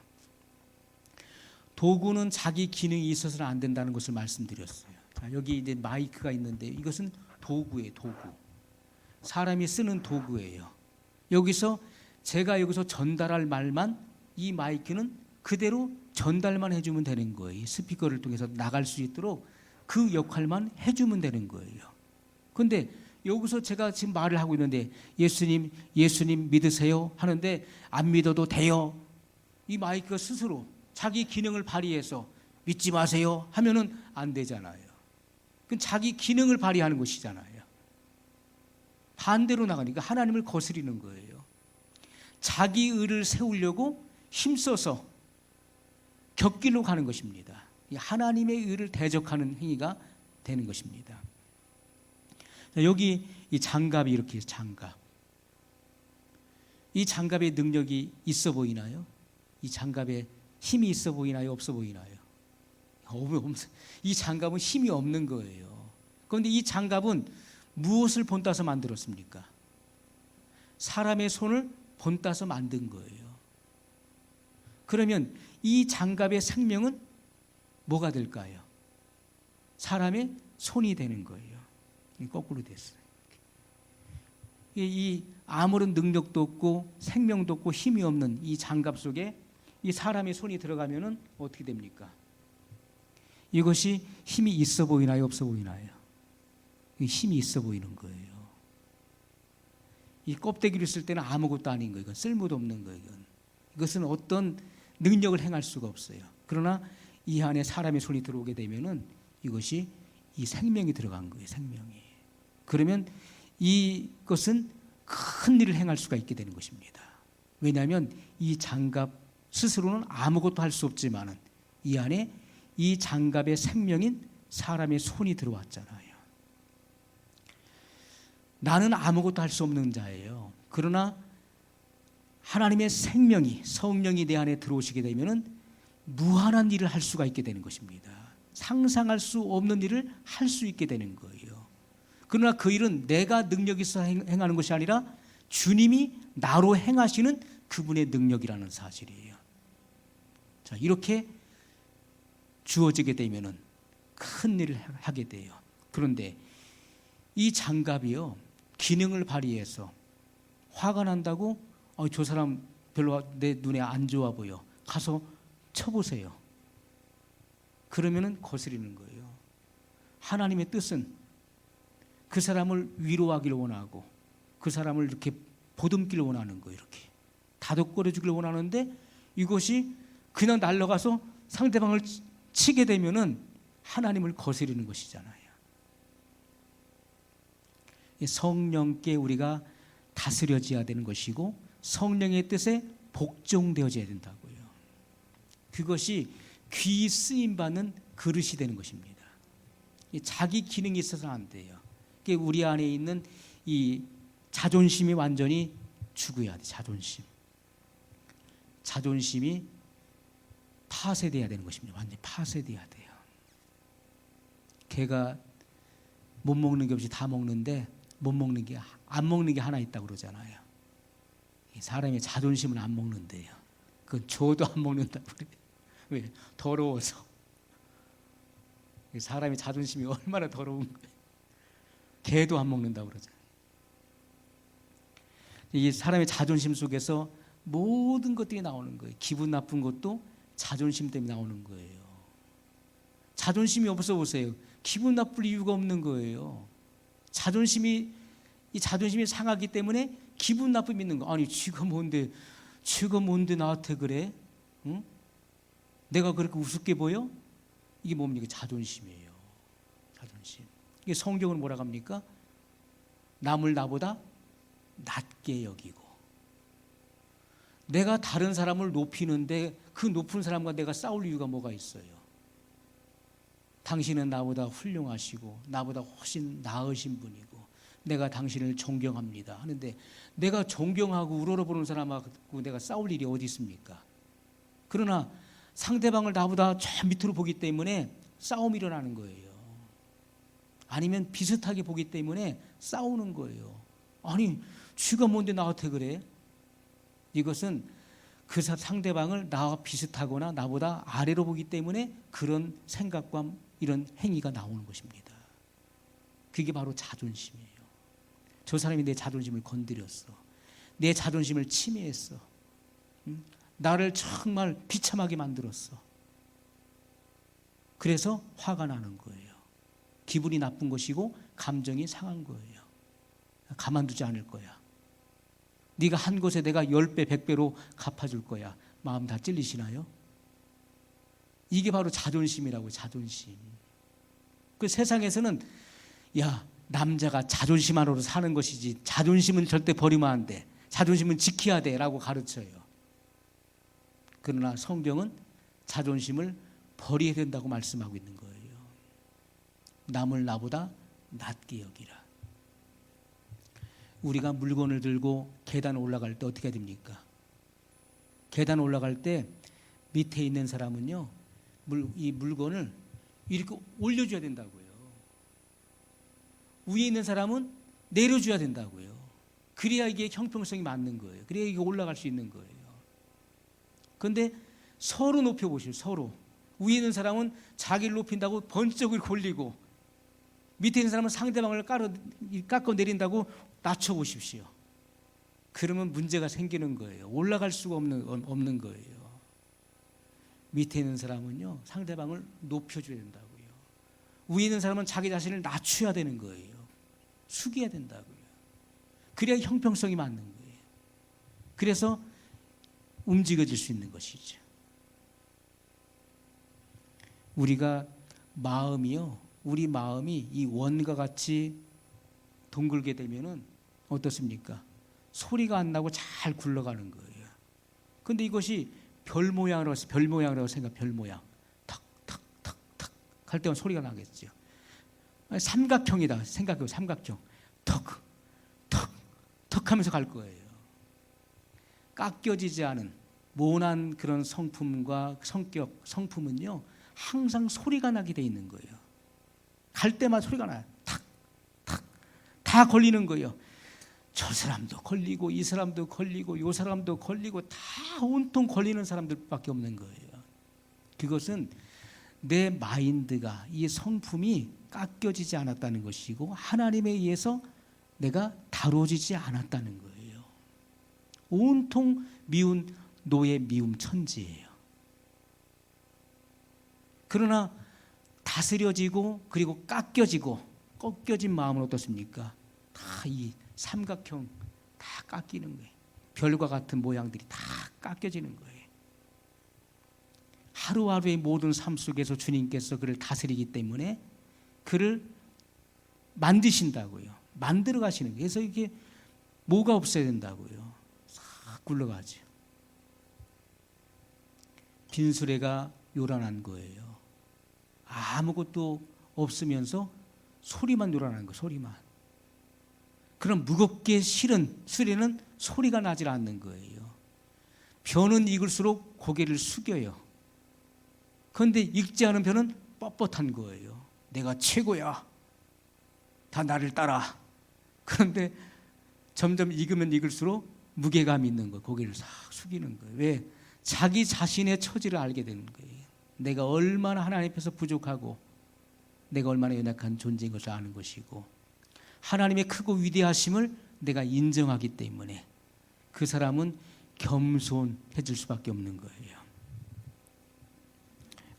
도구는 자기 기능이 있어서는 안 된다는 것을 말씀드렸어요. 자, 여기 이제 마이크가 있는데 이것은 도구예요. 도구. 사람이 쓰는 도구예요. 제가 여기서 전달할 말만 이 마이크는 그대로 전달만 해주면 되는 거예요. 스피커를 통해서 나갈 수 있도록 그 역할만 해주면 되는 거예요. 그런데 여기서 제가 지금 말을 하고 있는데 예수님 믿으세요 하는데 안 믿어도 돼요. 이 마이크가 스스로 자기 기능을 발휘해서 믿지 마세요 하면은 안 되잖아요. 그건 자기 기능을 발휘하는 것이잖아요. 반대로 나가니까 하나님을 거스리는 거예요. 자기 의를 세우려고 힘써서 곁길로 가는 것입니다. 하나님의 의를 대적하는 행위가 되는 것입니다. 여기 이 장갑이 이렇게 장갑. 이 장갑의 능력이 있어 보이나요? 이 장갑에 힘이 있어 보이나요? 없어 보이나요? 이 장갑은 힘이 없는 거예요. 그런데 이 장갑은 무엇을 본따서 만들었습니까? 사람의 손을 본따서 만든 거예요. 그러면 이 장갑의 생명은 뭐가 될까요? 사람의 손이 되는 거예요. 거꾸로 됐어요. 이 아무런 능력도 없고 생명도 없고 힘이 없는 이 장갑 속에 이 사람의 손이 들어가면은 어떻게 됩니까? 이것이 힘이 있어 보이나요? 없어 보이나요? 힘이 있어 보이는 거예요. 이 껍데기를 쓸 때는 아무것도 아닌 거예요. 이건 쓸모도 없는 거예요. 이것은 어떤 능력을 행할 수가 없어요. 그러나 이 안에 사람의 손이 들어오게 되면은 이것이 이 생명이 들어간 거예요. 생명이. 그러면 이것은 큰 일을 행할 수가 있게 되는 것입니다. 왜냐하면 이 장갑 스스로는 아무것도 할 수 없지만은 이 안에 이 장갑의 생명인 사람의 손이 들어왔잖아요. 나는 아무것도 할 수 없는 자예요. 그러나 하나님의 생명이 성령이 내 안에 들어오시게 되면은 무한한 일을 할 수가 있게 되는 것입니다. 상상할 수 없는 일을 할 수 있게 되는 거예요. 그러나 그 일은 내가 능력이 있어 행하는 것이 아니라 주님이 나로 행하시는 그분의 능력이라는 사실이에요. 자, 이렇게 주어지게 되면은 큰 일을 하게 돼요. 그런데 이 장갑이요, 기능을 발휘해서 화가 난다고 저 사람 별로 내 눈에 안 좋아 보여. 가서 쳐보세요. 그러면은 거스리는 거예요. 하나님의 뜻은 그 사람을 위로하기를 원하고 그 사람을 이렇게 보듬기를 원하는 거예요. 이렇게 다독거려 주기를 원하는데 이것이 그냥 날아가서 상대방을 치게 되면은 하나님을 거스리는 것이잖아요. 성령께 우리가 다스려져야 되는 것이고 성령의 뜻에 복종되어져야 된다고요. 그것이 귀 쓰임 받는 그릇이 되는 것입니다. 자기 기능이 있어서는 안 돼요. 우리 안에 있는 이 자존심이 완전히 죽어야 돼. 자존심이 파쇄돼야 되는 것입니다. 완전히 파쇄돼야 돼요. 개가 못 먹는 게 없이 다 먹는데 안 먹는 게 하나 있다고 그러잖아요. 사람의 자존심은 안 먹는데요. 그건 줘도 안 먹는다고 그래요. 왜? 더러워서. 사람의 자존심이 얼마나 더러운 거예요. 개도 안 먹는다고 그러잖아요. 이 사람의 자존심 속에서 모든 것들이 나오는 거예요. 기분 나쁜 것도 자존심 때문에 나오는 거예요. 자존심이 없어 보세요. 기분 나쁠 이유가 없는 거예요. 자존심이 상하기 때문에 기분 나쁨이 있는 거. 아니 쥐가 뭔데 나한테 그래? 응? 내가 그렇게 우습게 보여? 이게 뭡니까? 자존심이에요. 자존심. 이게 성경은 뭐라고 합니까? 남을 나보다 낮게 여기고 내가 다른 사람을 높이는데 그 높은 사람과 내가 싸울 이유가 뭐가 있어요? 당신은 나보다 훌륭하시고 나보다 훨씬 나으신 분이고 내가 당신을 존경합니다 하는데 내가 존경하고 우러러보는 사람하고 내가 싸울 일이 어디 있습니까? 그러나 상대방을 나보다 저 밑으로 보기 때문에 싸움이 일어나는 거예요. 아니면 비슷하게 보기 때문에 싸우는 거예요. 아니 쥐가 뭔데 나한테 그래? 이것은 그 상대방을 나와 비슷하거나 나보다 아래로 보기 때문에 그런 생각과 이런 행위가 나오는 것입니다. 그게 바로 자존심이에요. 저 사람이 내 자존심을 건드렸어. 내 자존심을 침해했어. 나를 정말 비참하게 만들었어. 그래서 화가 나는 거예요. 기분이 나쁜 것이고 감정이 상한 거예요. 가만두지 않을 거야. 네가 한 것에 내가 10배, 100배로 갚아줄 거야. 마음 다 찔리시나요? 이게 바로 자존심이라고요. 자존심. 그 세상에서는 남자가 자존심 하나로 사는 것이지 자존심은 절대 버리면 안 돼. 자존심은 지켜야 돼 라고 가르쳐요. 그러나 성경은 자존심을 버려야 된다고 말씀하고 있는 거예요. 남을 나보다 낮게 여기라. 우리가 물건을 들고 계단 올라갈 때 어떻게 해야 됩니까? 계단 올라갈 때 밑에 있는 사람은요, 이 물건을 이렇게 올려줘야 된다고요. 위에 있는 사람은 내려줘야 된다고요. 그래야 이게 형평성이 맞는 거예요. 그래야 이게 올라갈 수 있는 거예요. 그런데 서로 높여보시오. 서로. 위에 있는 사람은 자기를 높인다고 번쩍을 골리고 밑에 있는 사람은 상대방을 깎아 내린다고 낮춰보십시오. 그러면 문제가 생기는 거예요. 올라갈 수가 없는 거예요. 밑에 있는 사람은요, 상대방을 높여줘야 된다고요. 위에 있는 사람은 자기 자신을 낮춰야 되는 거예요. 숙여야 된다고요. 그래야 형평성이 맞는 거예요. 그래서 움직여질 수 있는 것이죠. 우리가 우리 마음이 이 원과 같이 둥글게 되면은 어떻습니까? 소리가 안 나고 잘 굴러가는 거예요. 그런데 이것이 별 모양으로 생각, 별 모양. 탁탁탁탁 할 때만 소리가 나겠죠. 삼각형이다. 생각해요. 삼각형. 턱 하면서 갈 거예요. 깎여지지 않은 모난 그런 성품과 성품은요, 항상 소리가 나게 돼 있는 거예요. 갈 때마다 소리가 나요. 탁 다 걸리는 거예요. 저 사람도 걸리고 이 사람도 걸리고 이 사람도 걸리고 다 온통 걸리는 사람들밖에 없는 거예요. 그것은 내 마인드가, 이 성품이 깎여지지 않았다는 것이고 하나님에 의해서 내가 다뤄지지 않았다는 거예요. 온통 미운 노예 미움 천지예요. 그러나 다스려지고 그리고 꺾여진 마음은 어떻습니까? 다 이 삼각형 다 깎이는 거예요. 별과 같은 모양들이 다 깎여지는 거예요. 하루하루의 모든 삶 속에서 주님께서 그를 다스리기 때문에 그를 만드신다고요. 만들어 가시는 거예요. 그래서 이게 뭐가 없어야 된다고요. 싹 굴러가죠. 빈수레가 요란한 거예요. 아무것도 없으면서 소리만 요란한 거예요. 소리만. 그럼 무겁게 실은 수레는 소리가 나질 않는 거예요. 벼는 익을수록 고개를 숙여요. 그런데 익지 않은 벼는 뻣뻣한 거예요. 내가 최고야. 다 나를 따라. 그런데 점점 익으면 익을수록 무게감이 있는 거예요. 고개를 싹 숙이는 거예요. 왜? 자기 자신의 처지를 알게 되는 거예요. 내가 얼마나 하나님 앞에서 부족하고 내가 얼마나 연약한 존재인 것을 아는 것이고 하나님의 크고 위대하심을 내가 인정하기 때문에 그 사람은 겸손해질 수밖에 없는 거예요.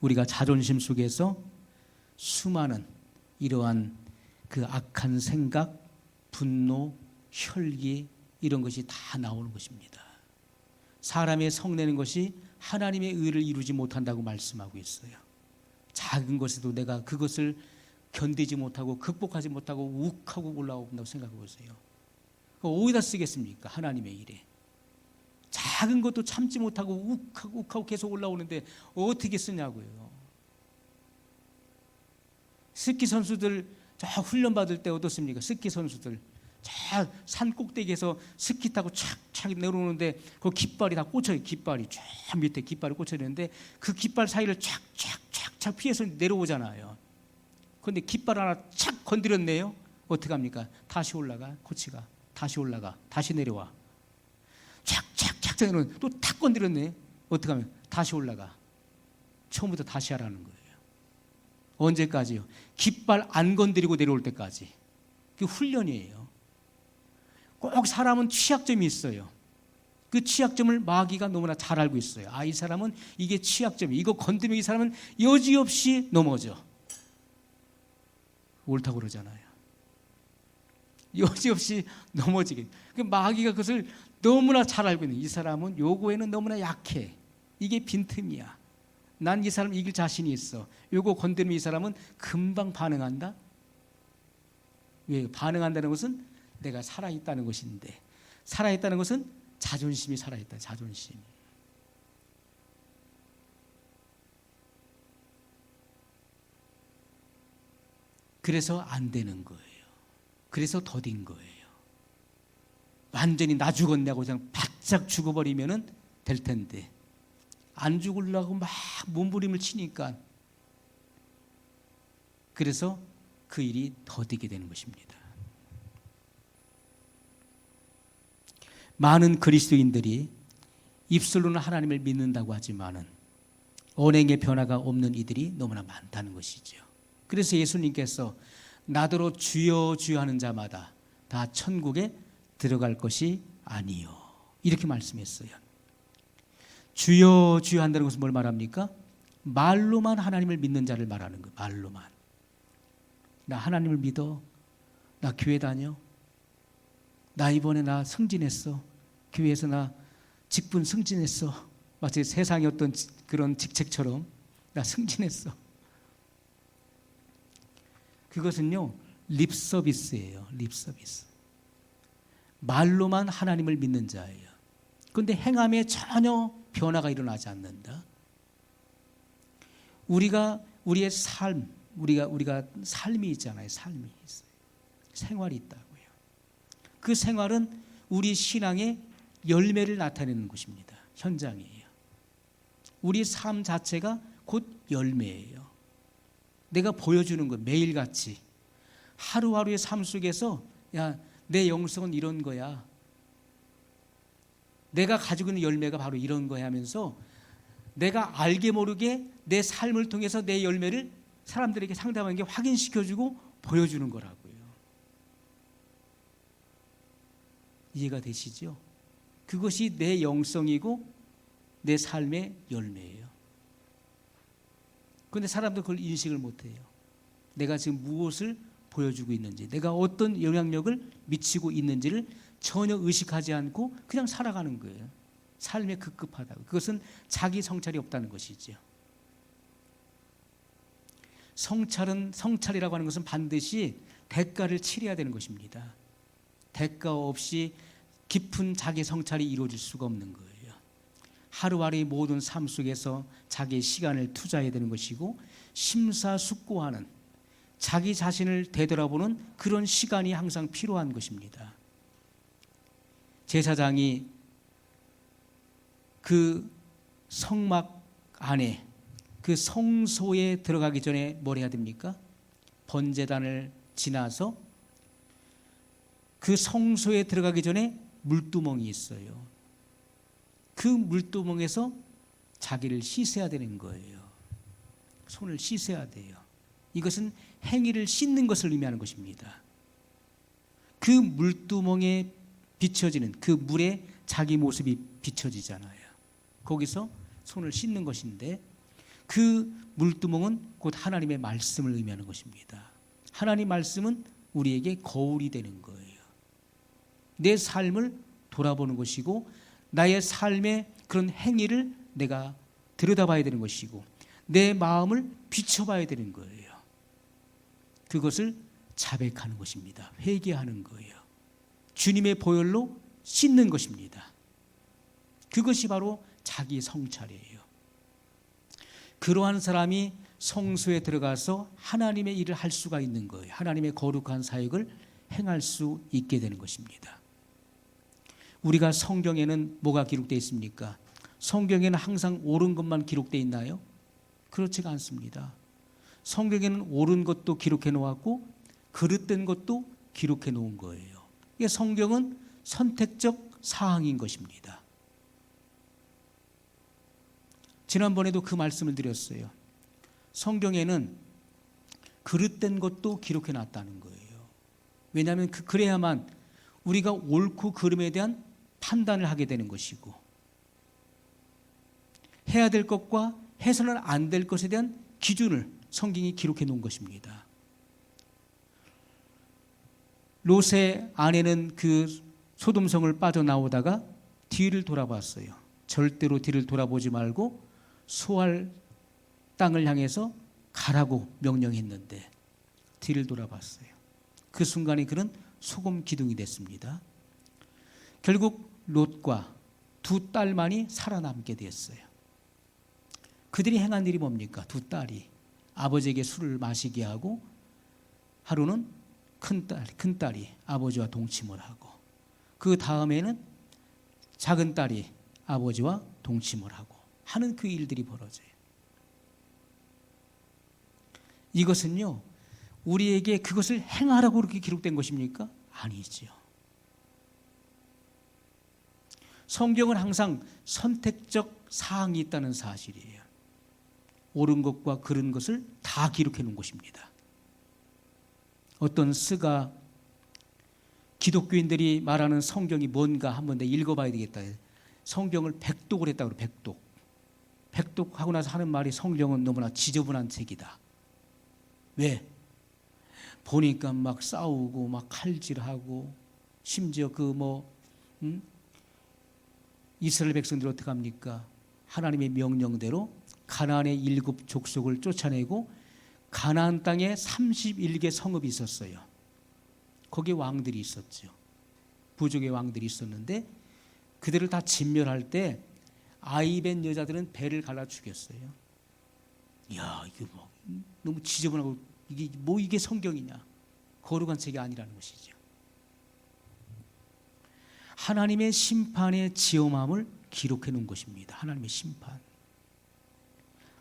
우리가 자존심 속에서 수많은 이러한 그 악한 생각, 분노, 혈기 이런 것이 다 나오는 것입니다. 사람의 성내는 것이 하나님의 의를 이루지 못한다고 말씀하고 있어요. 작은 것에도 내가 그것을 견디지 못하고 극복하지 못하고 욱하고 올라온다고 생각해 보세요. 어디다 쓰겠습니까? 하나님의 일에. 작은 것도 참지 못하고 욱하고 계속 올라오는데 어떻게 쓰냐고요. 스키 선수들 저 훈련 받을 때 어떻습니까? 스키 선수들 저 산 꼭대기에서 스키 타고 착착 내려오는데 그 깃발이 다 꽂혀요. 깃발이 쫙 밑에 깃발이 꽂혀 있는데 그 깃발 사이를 착착착착 피해서 내려오잖아요. 그런데 깃발 하나 착 건드렸네요. 어떻게 합니까? 다시 올라가, 코치가 다시 올라가, 다시 내려와. 착착착 내려오는 또 탁 건드렸네. 어떻게 하면 다시 올라가. 처음부터 다시 하라는 거예요. 언제까지요? 깃발 안 건드리고 내려올 때까지. 그게 훈련이에요. 꼭 사람은 취약점이 있어요. 그 취약점을 마귀가 너무나 잘 알고 있어요. 이 사람은 이게 취약점이, 이거 건드리면 이 사람은 여지없이 넘어져. 옳다고 그러잖아요. 여지없이 넘어지게. 그 마귀가 그것을 너무나 잘 알고 있는, 이 사람은 요거에는 너무나 약해. 이게 빈틈이야. 난 이 사람 이길 자신이 있어. 요거 건드리면 이 사람은 금방 반응한다. 왜? 반응한다는 것은 내가 살아있다는 것인데, 살아있다는 것은 자존심이 살아있다. 자존심. 그래서 안 되는 거예요. 그래서 더딘 거예요. 완전히 나 죽었냐고 그냥 바짝 죽어버리면 될 텐데 안 죽으려고 막 몸부림을 치니까 그래서 그 일이 더디게 되는 것입니다. 많은 그리스도인들이 입술로는 하나님을 믿는다고 하지만은 언행의 변화가 없는 이들이 너무나 많다는 것이죠. 그래서 예수님께서 나더러 주여 주여 하는 자마다 다 천국에 들어갈 것이 아니요, 이렇게 말씀했어요. 주여 주여 한다는 것은 뭘 말합니까? 말로만 하나님을 믿는 자를 말하는 거예요. 말로만. 나 하나님을 믿어. 나 교회 다녀. 나 이번에 나 승진했어. 교회에서 나 직분 승진했어. 마치 세상의 어떤 그런 직책처럼 나 승진했어. 그것은요, 립서비스예요. 립서비스. 말로만 하나님을 믿는 자예요. 그런데 행함에 전혀 변화가 일어나지 않는다. 우리의 삶, 우리가 삶이 있잖아요. 삶이 있어요. 생활이 있다고요. 그 생활은 우리 신앙의 열매를 나타내는 것입니다. 현장이에요. 우리 삶 자체가 곧 열매예요. 내가 보여주는 것, 매일같이 하루하루의 삶 속에서 야, 내 영성은 이런 거야. 내가 가지고 있는 열매가 바로 이런 거야 하면서 내가 알게 모르게 내 삶을 통해서 내 열매를 사람들에게 상대방에게 확인시켜주고 보여주는 거라고요. 이해가 되시죠? 그것이 내 영성이고 내 삶의 열매예요. 그런데 사람도 그걸 인식을 못해요. 내가 지금 무엇을 보여주고 있는지, 내가 어떤 영향력을 미치고 있는지를 전혀 의식하지 않고 그냥 살아가는 거예요. 삶에 급급하다고. 그것은 자기 성찰이 없다는 것이죠. 성찰이라고 하는 것은 반드시 대가를 치러야 되는 것입니다. 대가 없이 깊은 자기 성찰이 이루어질 수가 없는 거예요. 하루하루의 모든 삶 속에서 자기의 시간을 투자해야 되는 것이고, 심사숙고하는, 자기 자신을 되돌아보는 그런 시간이 항상 필요한 것입니다. 제사장이 그 성막 안에, 그 성소에 들어가기 전에 뭘 해야 됩니까? 번제단을 지나서 그 성소에 들어가기 전에 물두멍이 있어요. 그 물두멍에서 자기를 씻어야 되는 거예요. 손을 씻어야 돼요. 이것은 행위를 씻는 것을 의미하는 것입니다. 그 물두멍에 비춰지는 그 물에 자기 모습이 비춰지잖아요. 거기서 손을 씻는 것인데, 그 물두멍은 곧 하나님의 말씀을 의미하는 것입니다. 하나님 말씀은 우리에게 거울이 되는 거예요. 내 삶을 돌아보는 것이고, 나의 삶의 그런 행위를 내가 들여다봐야 되는 것이고, 내 마음을 비춰봐야 되는 거예요. 그것을 자백하는 것입니다. 회개하는 거예요. 주님의 보혈로 씻는 것입니다. 그것이 바로 자기 성찰이에요. 그러한 사람이 성소에 들어가서 하나님의 일을 할 수가 있는 거예요. 하나님의 거룩한 사역을 행할 수 있게 되는 것입니다. 우리가 성경에는 뭐가 기록되어 있습니까? 성경에는 항상 옳은 것만 기록되어 있나요? 그렇지가 않습니다. 성경에는 옳은 것도 기록해 놓았고 그릇된 것도 기록해 놓은 거예요. 이게 성경은 선택적 사항인 것입니다. 지난번에도 그 말씀을 드렸어요. 성경에는 그릇된 것도 기록해 놨다는 거예요. 왜냐하면 그래야만 우리가 옳고 그름에 대한 판단을 하게 되는 것이고, 해야 될 것과 해서는 안 될 것에 대한 기준을 성경이 기록해 놓은 것입니다. 롯의 아내는 그 소돔성을 빠져나오다가 뒤를 돌아봤어요. 절대로 뒤를 돌아보지 말고 소알 땅을 향해서 가라고 명령했는데 뒤를 돌아봤어요. 그 순간에 그는 소금 기둥이 됐습니다. 결국 롯과 두 딸만이 살아남게 됐어요. 그들이 행한 일이 뭡니까? 두 딸이 아버지에게 술을 마시게 하고, 하루는 큰딸이 아버지와 동침을 하고, 그 다음에는 작은 딸이 아버지와 동침을 하고 하는 그 일들이 벌어져요. 이것은요, 우리에게 그것을 행하라고 그렇게 기록된 것입니까? 아니죠. 성경은 항상 선택적 사항이 있다는 사실이에요. 옳은 것과 그른 것을 다 기록해 놓은 것입니다. 어떤 스가 기독교인들이 말하는 성경이 뭔가 한번 내가 읽어봐야 되겠다. 성경을 백독을 했다고 그래요. 백독하고 나서 하는 말이 성경은 너무나 지저분한 책이다. 왜? 보니까 막 싸우고 막 칼질하고, 심지어 이스라엘 백성들 어떻게 합니까? 하나님의 명령대로 가나안의 7 족속을 쫓아내고 가나안 땅에 31개 성읍이 있었어요. 거기에 왕들이 있었죠. 부족의 왕들이 있었는데 그들을 다 진멸할 때 아이벤 여자들은 배를 갈라 죽였어요. 이야, 이게 너무 지저분하고 이게 성경이냐? 거룩한 책이 아니라는 것이죠. 하나님의 심판의 지엄함을 기록해 놓은 것입니다. 하나님의 심판.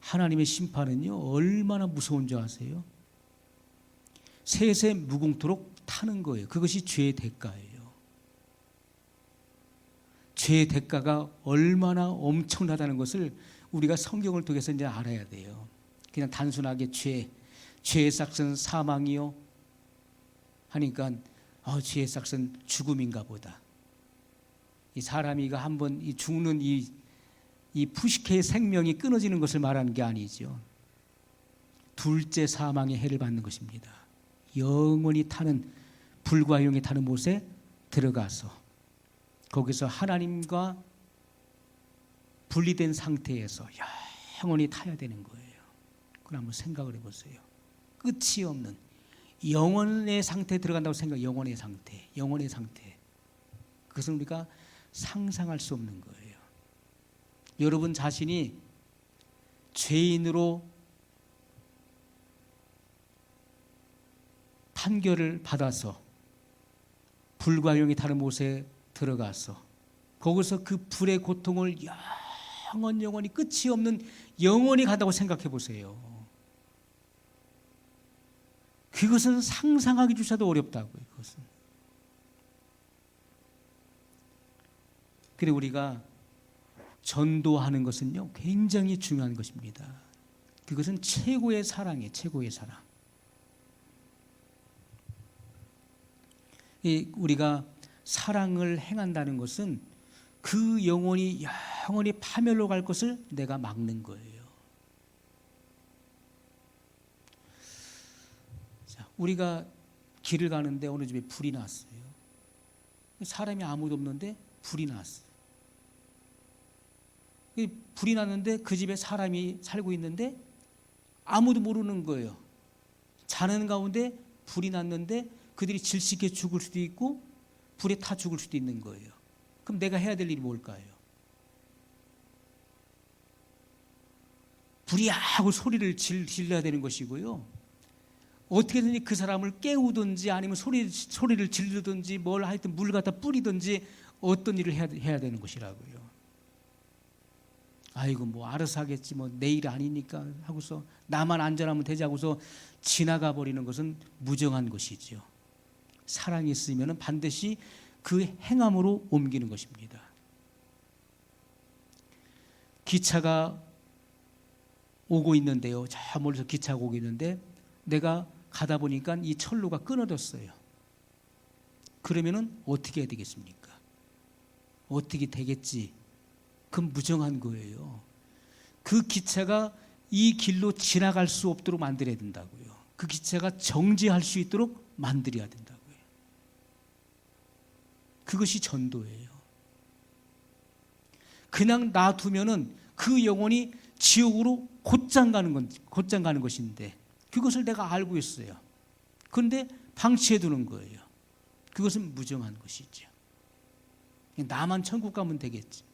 하나님의 심판은요, 얼마나 무서운 줄 아세요? 셋에 무궁토록 타는 거예요. 그것이 죄의 대가예요. 죄의 대가가 얼마나 엄청나다는 것을 우리가 성경을 통해서 이제 알아야 돼요. 그냥 단순하게 죄의 삭은 사망이요 하니까 죄의 삭은 죽음인가 보다. 이 사람이가 한번 죽는 이 푸시케의 생명이 끊어지는 것을 말하는 게 아니죠. 둘째 사망의 해를 받는 것입니다. 영원히 타는 불과 용이 타는 못에 들어가서 거기서 하나님과 분리된 상태에서 영원히 타야 되는 거예요. 그걸 한번 생각을 해보세요. 끝이 없는 영원의 상태에 들어간다고 생각. 영원의 상태, 영원의 상태. 그것은 우리가 상상할 수 없는 거예요. 여러분 자신이 죄인으로 판결을 받아서 불과 용이 타는 못에 들어가서 거기서 그 불의 고통을 영원히 끝이 없는 영원히 간다고 생각해 보세요. 그것은 상상하기조차도 어렵다고요. 그것은. 그리고 우리가 전도하는 것은요 굉장히 중요한 것입니다. 그것은 최고의 사랑이에요. 최고의 사랑. 우리가 사랑을 행한다는 것은 그 영혼이 영원히 파멸로 갈 것을 내가 막는 거예요. 자, 우리가 길을 가는데 어느 집에 불이 났어요. 사람이 아무도 없는데 불이 났어요. 불이 났는데 그 집에 사람이 살고 있는데 아무도 모르는 거예요. 자는 가운데 불이 났는데 그들이 질식해 죽을 수도 있고 불에 타 죽을 수도 있는 거예요. 그럼 내가 해야 될 일이 뭘까요? 불이야 하고 소리를 질러야 되는 것이고요. 어떻게든지 그 사람을 깨우든지 아니면 소리를 지르든지 뭘 하여튼 물 갖다 뿌리든지 어떤 일을 해야 되는 것이라고요. 아이고 뭐 알아서 하겠지 뭐 내일 아니니까 하고서 나만 안전하면 되지 하고서 지나가 버리는 것은 무정한 것이죠. 사랑이 있으면 반드시 그 행함으로 옮기는 것입니다. 기차가 오고 있는데요. 저 멀리서 기차가 오고 있는데 내가 가다 보니까 이 철로가 끊어졌어요. 그러면은 어떻게 해야 되겠습니까? 어떻게 되겠지? 그건 무정한 거예요. 그 기차가 이 길로 지나갈 수 없도록 만들어야 된다고요. 그 기차가 정지할 수 있도록 만들어야 된다고요. 그것이 전도예요. 그냥 놔두면은 그 영혼이 지옥으로 곧장 가는 것인데 그것을 내가 알고 있어요. 그런데 방치해 두는 거예요. 그것은 무정한 것이죠. 나만 천국 가면 되겠지.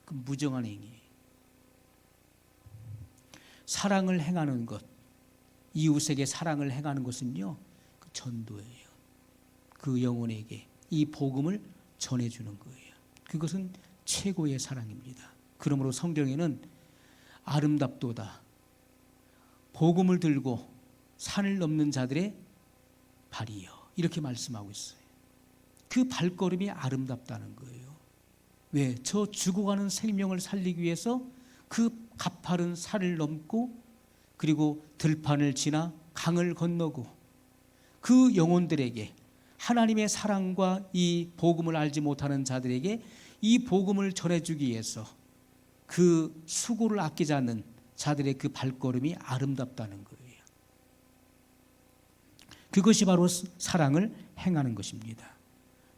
그 무정한 행위예요. 사랑을 행하는 것, 이웃에게 사랑을 행하는 것은요, 그 전도예요. 그 영혼에게 이 복음을 전해주는 거예요. 그것은 최고의 사랑입니다. 그러므로 성경에는 아름답도다. 복음을 들고 산을 넘는 자들의 발이요. 이렇게 말씀하고 있어요. 그 발걸음이 아름답다는 거예요. 왜? 저 죽어가는 생명을 살리기 위해서 그 가파른 산을 넘고 그리고 들판을 지나 강을 건너고 그 영혼들에게 하나님의 사랑과 이 복음을 알지 못하는 자들에게 이 복음을 전해주기 위해서 그 수고를 아끼지 않는 자들의 그 발걸음이 아름답다는 거예요. 그것이 바로 사랑을 행하는 것입니다.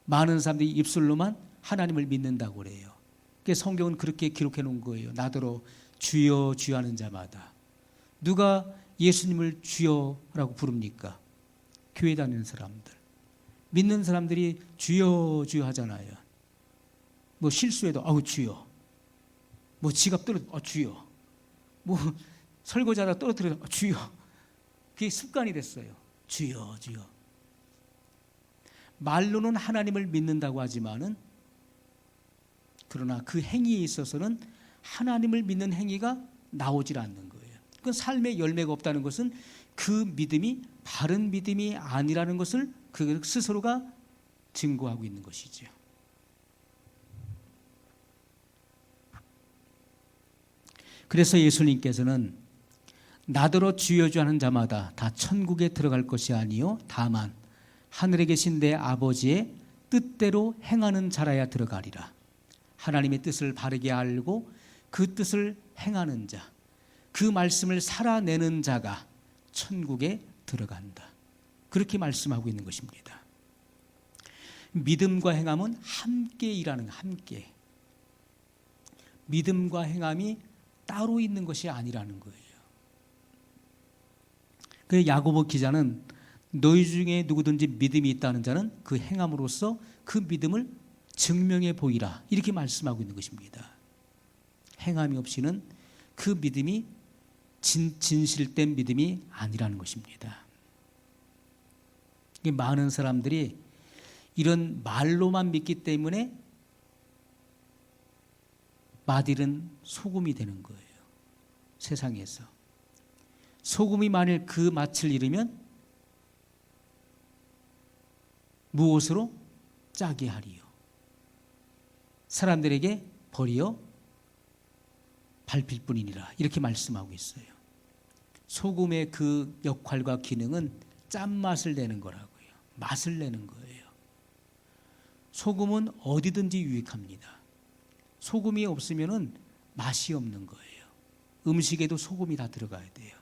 많은 사람들이 입술로만 하나님을 믿는다고 그래요. 성경은 그렇게 기록해 놓은 거예요. 나더러 주여 주여 하는 자마다. 누가 예수님을 주여라고 부릅니까? 교회 다니는 사람들. 믿는 사람들이 주여 주여 하잖아요. 뭐 실수해도 아우 주여. 뭐 지갑 떨어져 주여. 뭐 설거지하다 떨어뜨려 주여. 그게 습관이 됐어요. 주여 주여. 말로는 하나님을 믿는다고 하지만은 그러나 그 행위에 있어서는 하나님을 믿는 행위가 나오질 않는 거예요. 그 삶의 열매가 없다는 것은 그 믿음이 바른 믿음이 아니라는 것을 그 스스로가 증거하고 있는 것이죠. 그래서 예수님께서는 나더러 주여 주여 하는 자마다 다 천국에 들어갈 것이 아니요 다만 하늘에 계신 내 아버지의 뜻대로 행하는 자라야 들어가리라. 하나님의 뜻을 바르게 알고 그 뜻을 행하는 자, 그 말씀을 살아내는 자가 천국에 들어간다. 그렇게 말씀하고 있는 것입니다. 믿음과 행함은 함께 일하는, 함께. 믿음과 행함이 따로 있는 것이 아니라는 거예요. 그 야고보 기자는 너희 중에 누구든지 믿음이 있다는 자는 그 행함으로써 그 믿음을 증명해 보이라, 이렇게 말씀하고 있는 것입니다. 행함이 없이는 그 믿음이 진실된 믿음이 아니라는 것입니다. 많은 사람들이 이런 말로만 믿기 때문에 맛일은 소금이 되는 거예요. 세상에서 소금이 만일 그 맛을 잃으면 무엇으로 짜게 하리요? 사람들에게 버리어 밟힐 뿐이니라, 이렇게 말씀하고 있어요. 소금의 그 역할과 기능은 짠맛을 내는 거라고요. 맛을 내는 거예요. 소금은 어디든지 유익합니다. 소금이 없으면 맛이 없는 거예요. 음식에도 소금이 다 들어가야 돼요.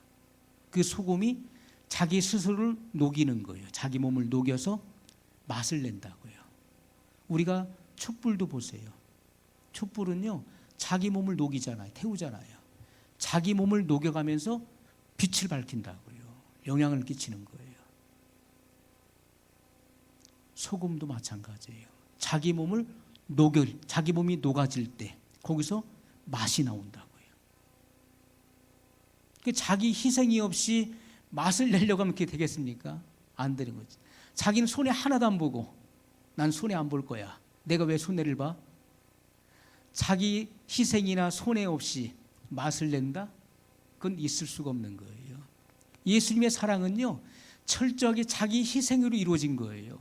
그 소금이 자기 스스로를 녹이는 거예요. 자기 몸을 녹여서 맛을 낸다고요. 우리가 촛불도 보세요. 촛불은요, 자기 몸을 녹이잖아요. 태우잖아요. 자기 몸을 녹여가면서 빛을 밝힌다고요. 영향을 끼치는 거예요. 소금도 마찬가지예요. 자기 몸이 녹아질 때 거기서 맛이 나온다고요. 자기 희생이 없이 맛을 내려고 하면 그렇게 되겠습니까? 안 되는 거지. 자기는 손해 하나도 안 보고 난 손해 안 볼 거야. 내가 왜 손해를 봐? 자기 희생이나 손해 없이 맛을 낸다? 그건 있을 수가 없는 거예요. 예수님의 사랑은요, 철저하게 자기 희생으로 이루어진 거예요.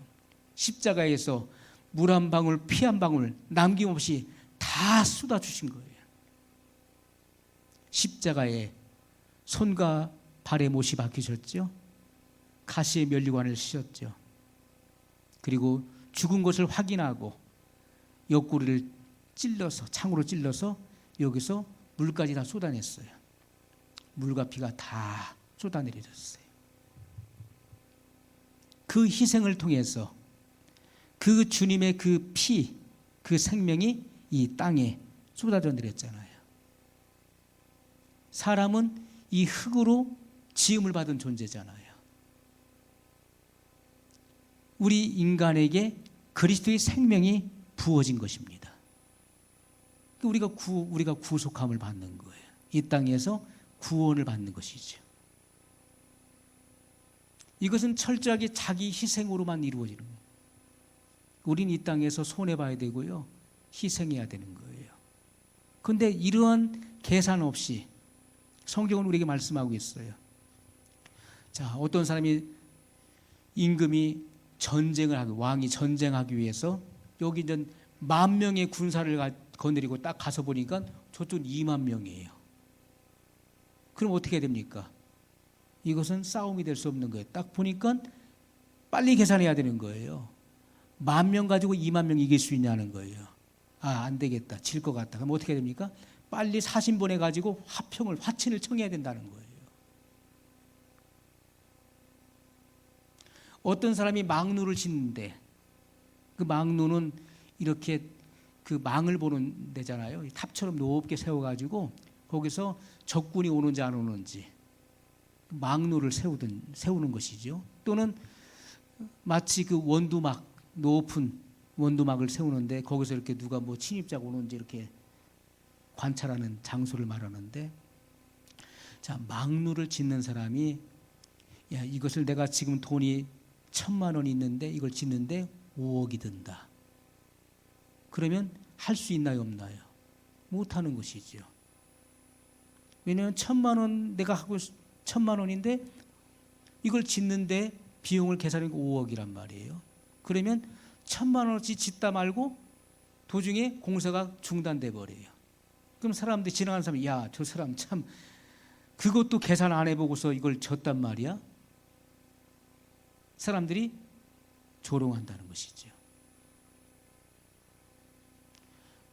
십자가에서 물 한 방울, 피 한 방울 남김없이 다 쏟아주신 거예요. 십자가에 손과 발에 못이 박히셨죠. 가시의 면류관을 쓰셨죠. 그리고 죽은 것을 확인하고 옆구리를 찔러서, 창으로 찔러서 여기서 물까지 다 쏟아냈어요. 물과 피가 다 쏟아내려졌어요. 그 희생을 통해서 그 주님의 그 피, 그 생명이 이 땅에 쏟아져 내렸잖아요. 사람은 이 흙으로 지음을 받은 존재잖아요. 우리 인간에게 그리스도의 생명이 부어진 것입니다. 우리가 구속함을 받는 거예요. 이 땅에서 구원을 받는 것이죠. 이것은 철저하게 자기 희생으로만 이루어지는 거예요. 우리는 이 땅에서 손해봐야 되고요, 희생해야 되는 거예요. 그런데 이러한 계산 없이 성경은 우리에게 말씀하고 있어요. 자, 어떤 사람이 임금이 전쟁을 하기, 왕이 전쟁하기 위해서 여기 이제 10,000명의 군사를 거느리고 딱 가서 보니까 저쪽은 20,000명이에요. 그럼 어떻게 됩니까? 이것은 싸움이 될 수 없는 거예요. 딱 보니까 빨리 계산해야 되는 거예요. 10,000명 가지고 20,000명 이길 수 있냐는 거예요. 아, 안 되겠다. 질 것 같다. 그럼 어떻게 됩니까? 빨리 사신 보내가지고 화친을 청해야 된다는 거예요. 어떤 사람이 망루를 짓는데 그 망루는 이렇게 그 망을 보는 데잖아요. 탑처럼 높게 세워가지고 거기서 적군이 오는지 안 오는지 망루를 세우는 것이죠. 또는 마치 그 원두막, 높은 원두막을 세우는데 거기서 이렇게 누가 뭐 침입자가 오는지 이렇게 관찰하는 장소를 말하는데, 자, 망루를 짓는 사람이 야, 이것을 내가 지금 돈이 1,000,000원 있는데 이걸 짓는데 5억이 든다. 그러면 할 수 있나요, 없나요? 못하는 것이죠. 왜냐하면 1,000,000원 내가 하고 1,000,000원인데 이걸 짓는데 비용을 계산하니까 5억이란 말이에요. 그러면 1,000,000원어치 짓다 말고 도중에 공사가 중단돼 버려요. 그럼 사람들이 지나가는 사람이 야, 저 사람 참 그것도 계산 안 해보고서 이걸 졌단 말이야. 사람들이 조롱한다는 것이죠.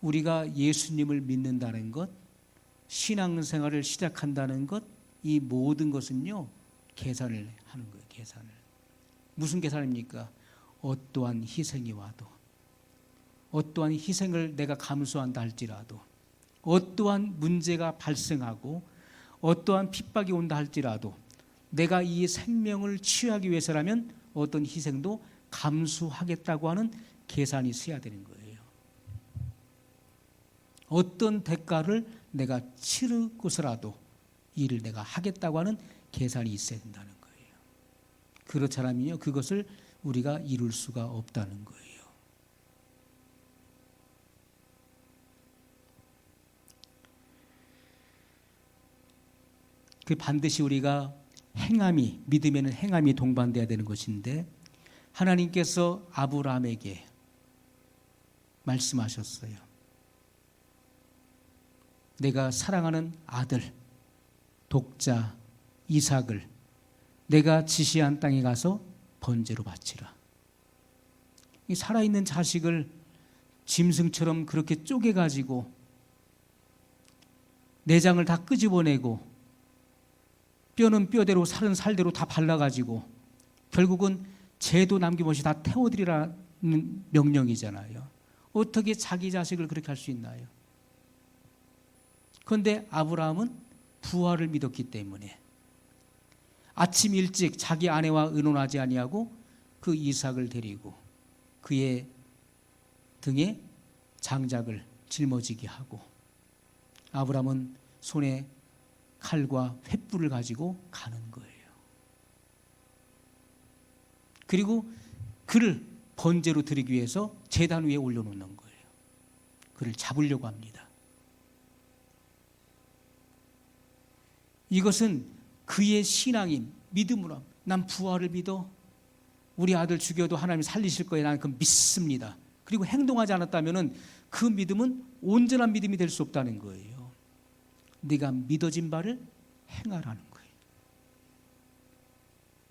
우리가 예수님을 믿는다는 것, 신앙생활을 시작한다는 것, 이 모든 것은요 계산을 하는 거예요. 계산을. 무슨 계산입니까? 어떠한 희생이 와도, 어떠한 희생을 내가 감수한다 할지라도, 어떠한 문제가 발생하고 어떠한 핍박이 온다 할지라도 내가 이 생명을 취하기 위해서라면 어떤 희생도 감수하겠다고 하는 계산이 있어야 되는 거예요. 어떤 대가를 내가 치르고서라도 일을 내가 하겠다고 하는 계산이 있어야 된다는 거예요. 그렇지 않으면요 그것을 우리가 이룰 수가 없다는 거예요. 그 반드시 우리가 행함이, 믿음에는 행함이 동반돼야 되는 것인데 하나님께서 아브라함에게 말씀하셨어요. 내가 사랑하는 아들 독자 이삭을 내가 지시한 땅에 가서 번제로 바치라. 이 살아있는 자식을 짐승처럼 그렇게 쪼개가지고 내장을 다 끄집어내고 뼈는 뼈대로 살은 살대로 다 발라가지고 결국은 죄도 남김없이 다 태워드리라는 명령이잖아요. 어떻게 자기 자식을 그렇게 할 수 있나요? 그런데 아브라함은 부활을 믿었기 때문에 아침 일찍 자기 아내와 의논하지 아니하고 그 이삭을 데리고 그의 등에 장작을 짊어지게 하고 아브라함은 손에 칼과 횃불을 가지고 가는 거예요. 그리고 그를 번제로 드리기 위해서 제단 위에 올려놓는 거예요. 그를 잡으려고 합니다. 이것은 그의 신앙인 믿음으로 난 부활을 믿어 우리 아들 죽여도 하나님 살리실 거예요. 나는 그 믿습니다. 그리고 행동하지 않았다면 그 믿음은 온전한 믿음이 될 수 없다는 거예요. 네가 믿어진 바를 행하라는 거예요.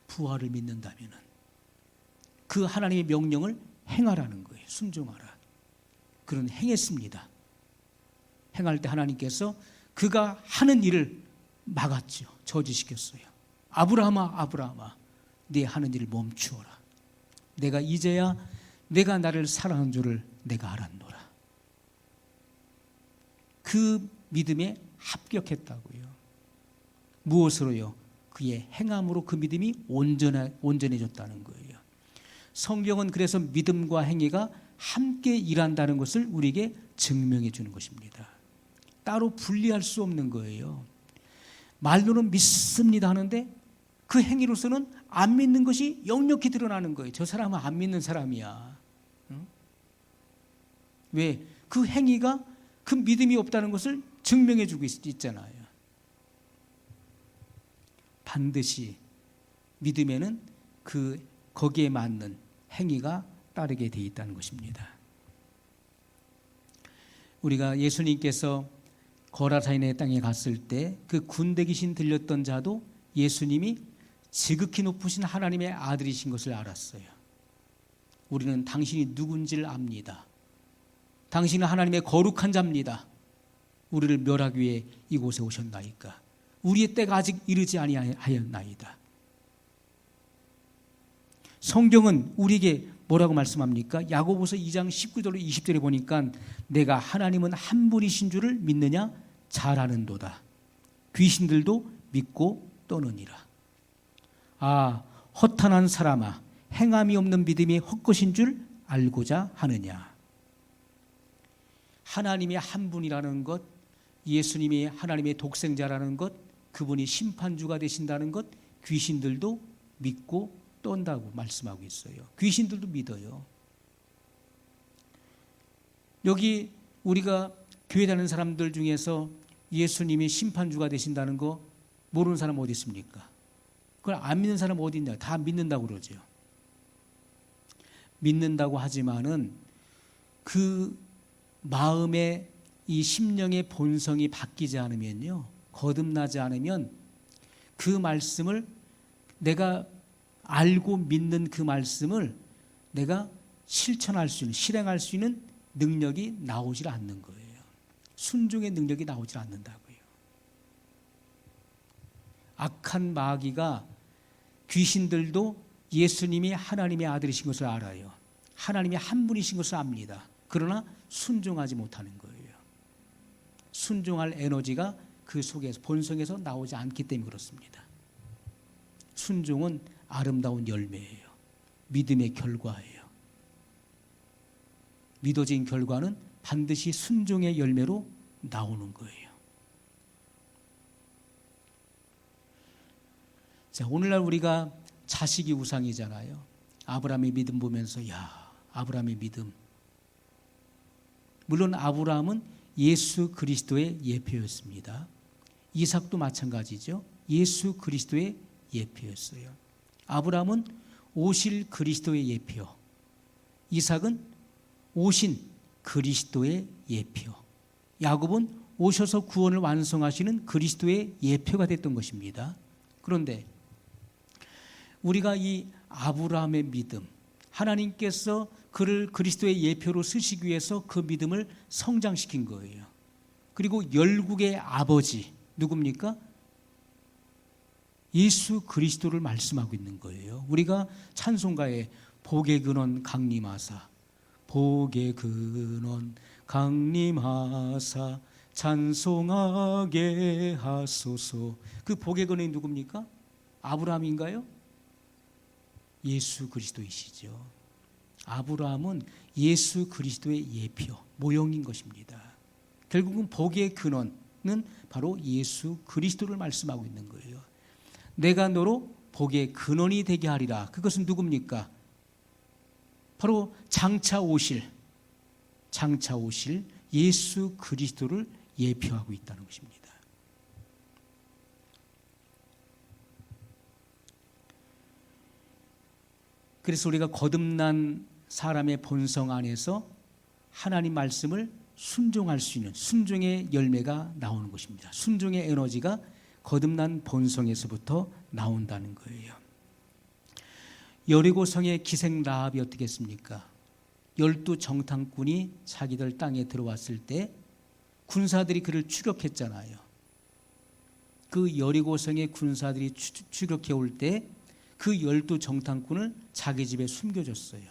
부활을 믿는다면 그 하나님의 명령을 행하라는 거예요. 순종하라. 그는 행했습니다. 행할 때 하나님께서 그가 하는 일을 막았죠. 저지시켰어요. 아브라함아 아브라함아 네 하는 일을 멈추어라. 내가 이제야 내가 나를 사랑하는 줄을 내가 알았노라. 그 믿음에 합격했다고요. 무엇으로요? 그의 행함으로 그 믿음이 온전해졌다는 거예요. 성경은 그래서 믿음과 행위가 함께 일한다는 것을 우리에게 증명해 주는 것입니다. 따로 분리할 수 없는 거예요. 말로는 믿습니다 하는데 그 행위로서는 안 믿는 것이 역력히 드러나는 거예요. 저 사람은 안 믿는 사람이야. 응? 왜? 그 행위가 그 믿음이 없다는 것을 증명해 주고 있잖아요. 반드시 믿음에는 거기에 맞는 행위가 따르게 되어 있다는 것입니다. 우리가 예수님께서 거라사인의 땅에 갔을 때 그 군대 귀신 들렸던 자도 예수님이 지극히 높으신 하나님의 아들이신 것을 알았어요. 우리는 당신이 누군지를 압니다. 당신은 하나님의 거룩한 자입니다. 우리를 멸하기 위해 이곳에 오셨나이까. 우리의 때가 아직 이르지 아니하였나이다. 성경은 우리에게 뭐라고 말씀합니까? 야고보서 2장 19절 20절에 보니까 내가 하나님은 한 분이신 줄을 믿느냐? 잘 아는도다. 귀신들도 믿고 떠느니라. 아, 허탄한 사람아, 행함이 없는 믿음이 헛것인 줄 알고자 하느냐. 하나님이 한 분이라는 것, 예수님이 하나님의 독생자라는 것, 그분이 심판주가 되신다는 것, 귀신들도 믿고 떤다고 말씀하고 있어요. 귀신들도 믿어요. 여기 우리가 교회 다니는 사람들 중에서 예수님이 심판주가 되신다는 거 모르는 사람 어디 있습니까? 그걸 안 믿는 사람 어디 있냐? 다 믿는다고 그러죠. 믿는다고 하지만은 그 마음의 이 심령의 본성이 바뀌지 않으면요, 거듭나지 않으면 그 말씀을 내가 알고 믿는 그 말씀을 내가 실천할 수 있는, 실행할 수 있는 능력이 나오질 않는 거예요. 순종의 능력이 나오질 않는다고요. 악한 마귀가 귀신들도 예수님이 하나님의 아들이신 것을 알아요. 하나님이 한 분이신 것을 압니다. 그러나 순종하지 못하는 거예요. 순종할 에너지가 그 속에서 본성에서 나오지 않기 때문에 그렇습니다. 순종은 아름다운 열매예요. 믿음의 결과예요. 믿어진 결과는 반드시 순종의 열매로 나오는 거예요. 자, 오늘날 우리가 자식이 우상이잖아요. 아브라함의 믿음 보면서 아브라함의 믿음. 물론 아브라함은 예수 그리스도의 예표였습니다. 이삭도 마찬가지죠. 예수 그리스도의 예표였어요. 아브라함은 오실 그리스도의 예표, 이삭은 오신 그리스도의 예표, 야곱은 오셔서 구원을 완성하시는 그리스도의 예표가 됐던 것입니다. 그런데 우리가 이 아브라함의 믿음, 하나님께서 그를 그리스도의 예표로 쓰시기 위해서 그 믿음을 성장시킨 거예요. 그리고 열국의 아버지 누굽니까? 예수 그리스도를 말씀하고 있는 거예요. 우리가 찬송가에 복의 근원 강림하사, 복의 근원 강림하사 찬송하게 하소서. 그 복의 근원이 누굽니까? 아브라함인가요? 예수 그리스도이시죠. 아브라함은 예수 그리스도의 예표, 모형인 것입니다. 결국은 복의 근원은 바로 예수 그리스도를 말씀하고 있는 거예요. 내가 너로 복의 근원이 되게 하리라. 그것은 누굽니까? 바로 장차 오실 예수 그리스도를 예표하고 있다는 것입니다. 그래서 우리가 거듭난 사람의 본성 안에서 하나님 말씀을 순종할 수 있는 순종의 열매가 나오는 것입니다. 순종의 에너지가 거듭난 본성에서부터 나온다는 거예요. 여리고성의 기생 라합이 어떻게 했습니까? 12 정탐꾼이 자기들 땅에 들어왔을 때 군사들이 그를 추격했잖아요. 그 여리고성의 군사들이 추격해 올 때 그 12 정탐꾼을 자기 집에 숨겨줬어요.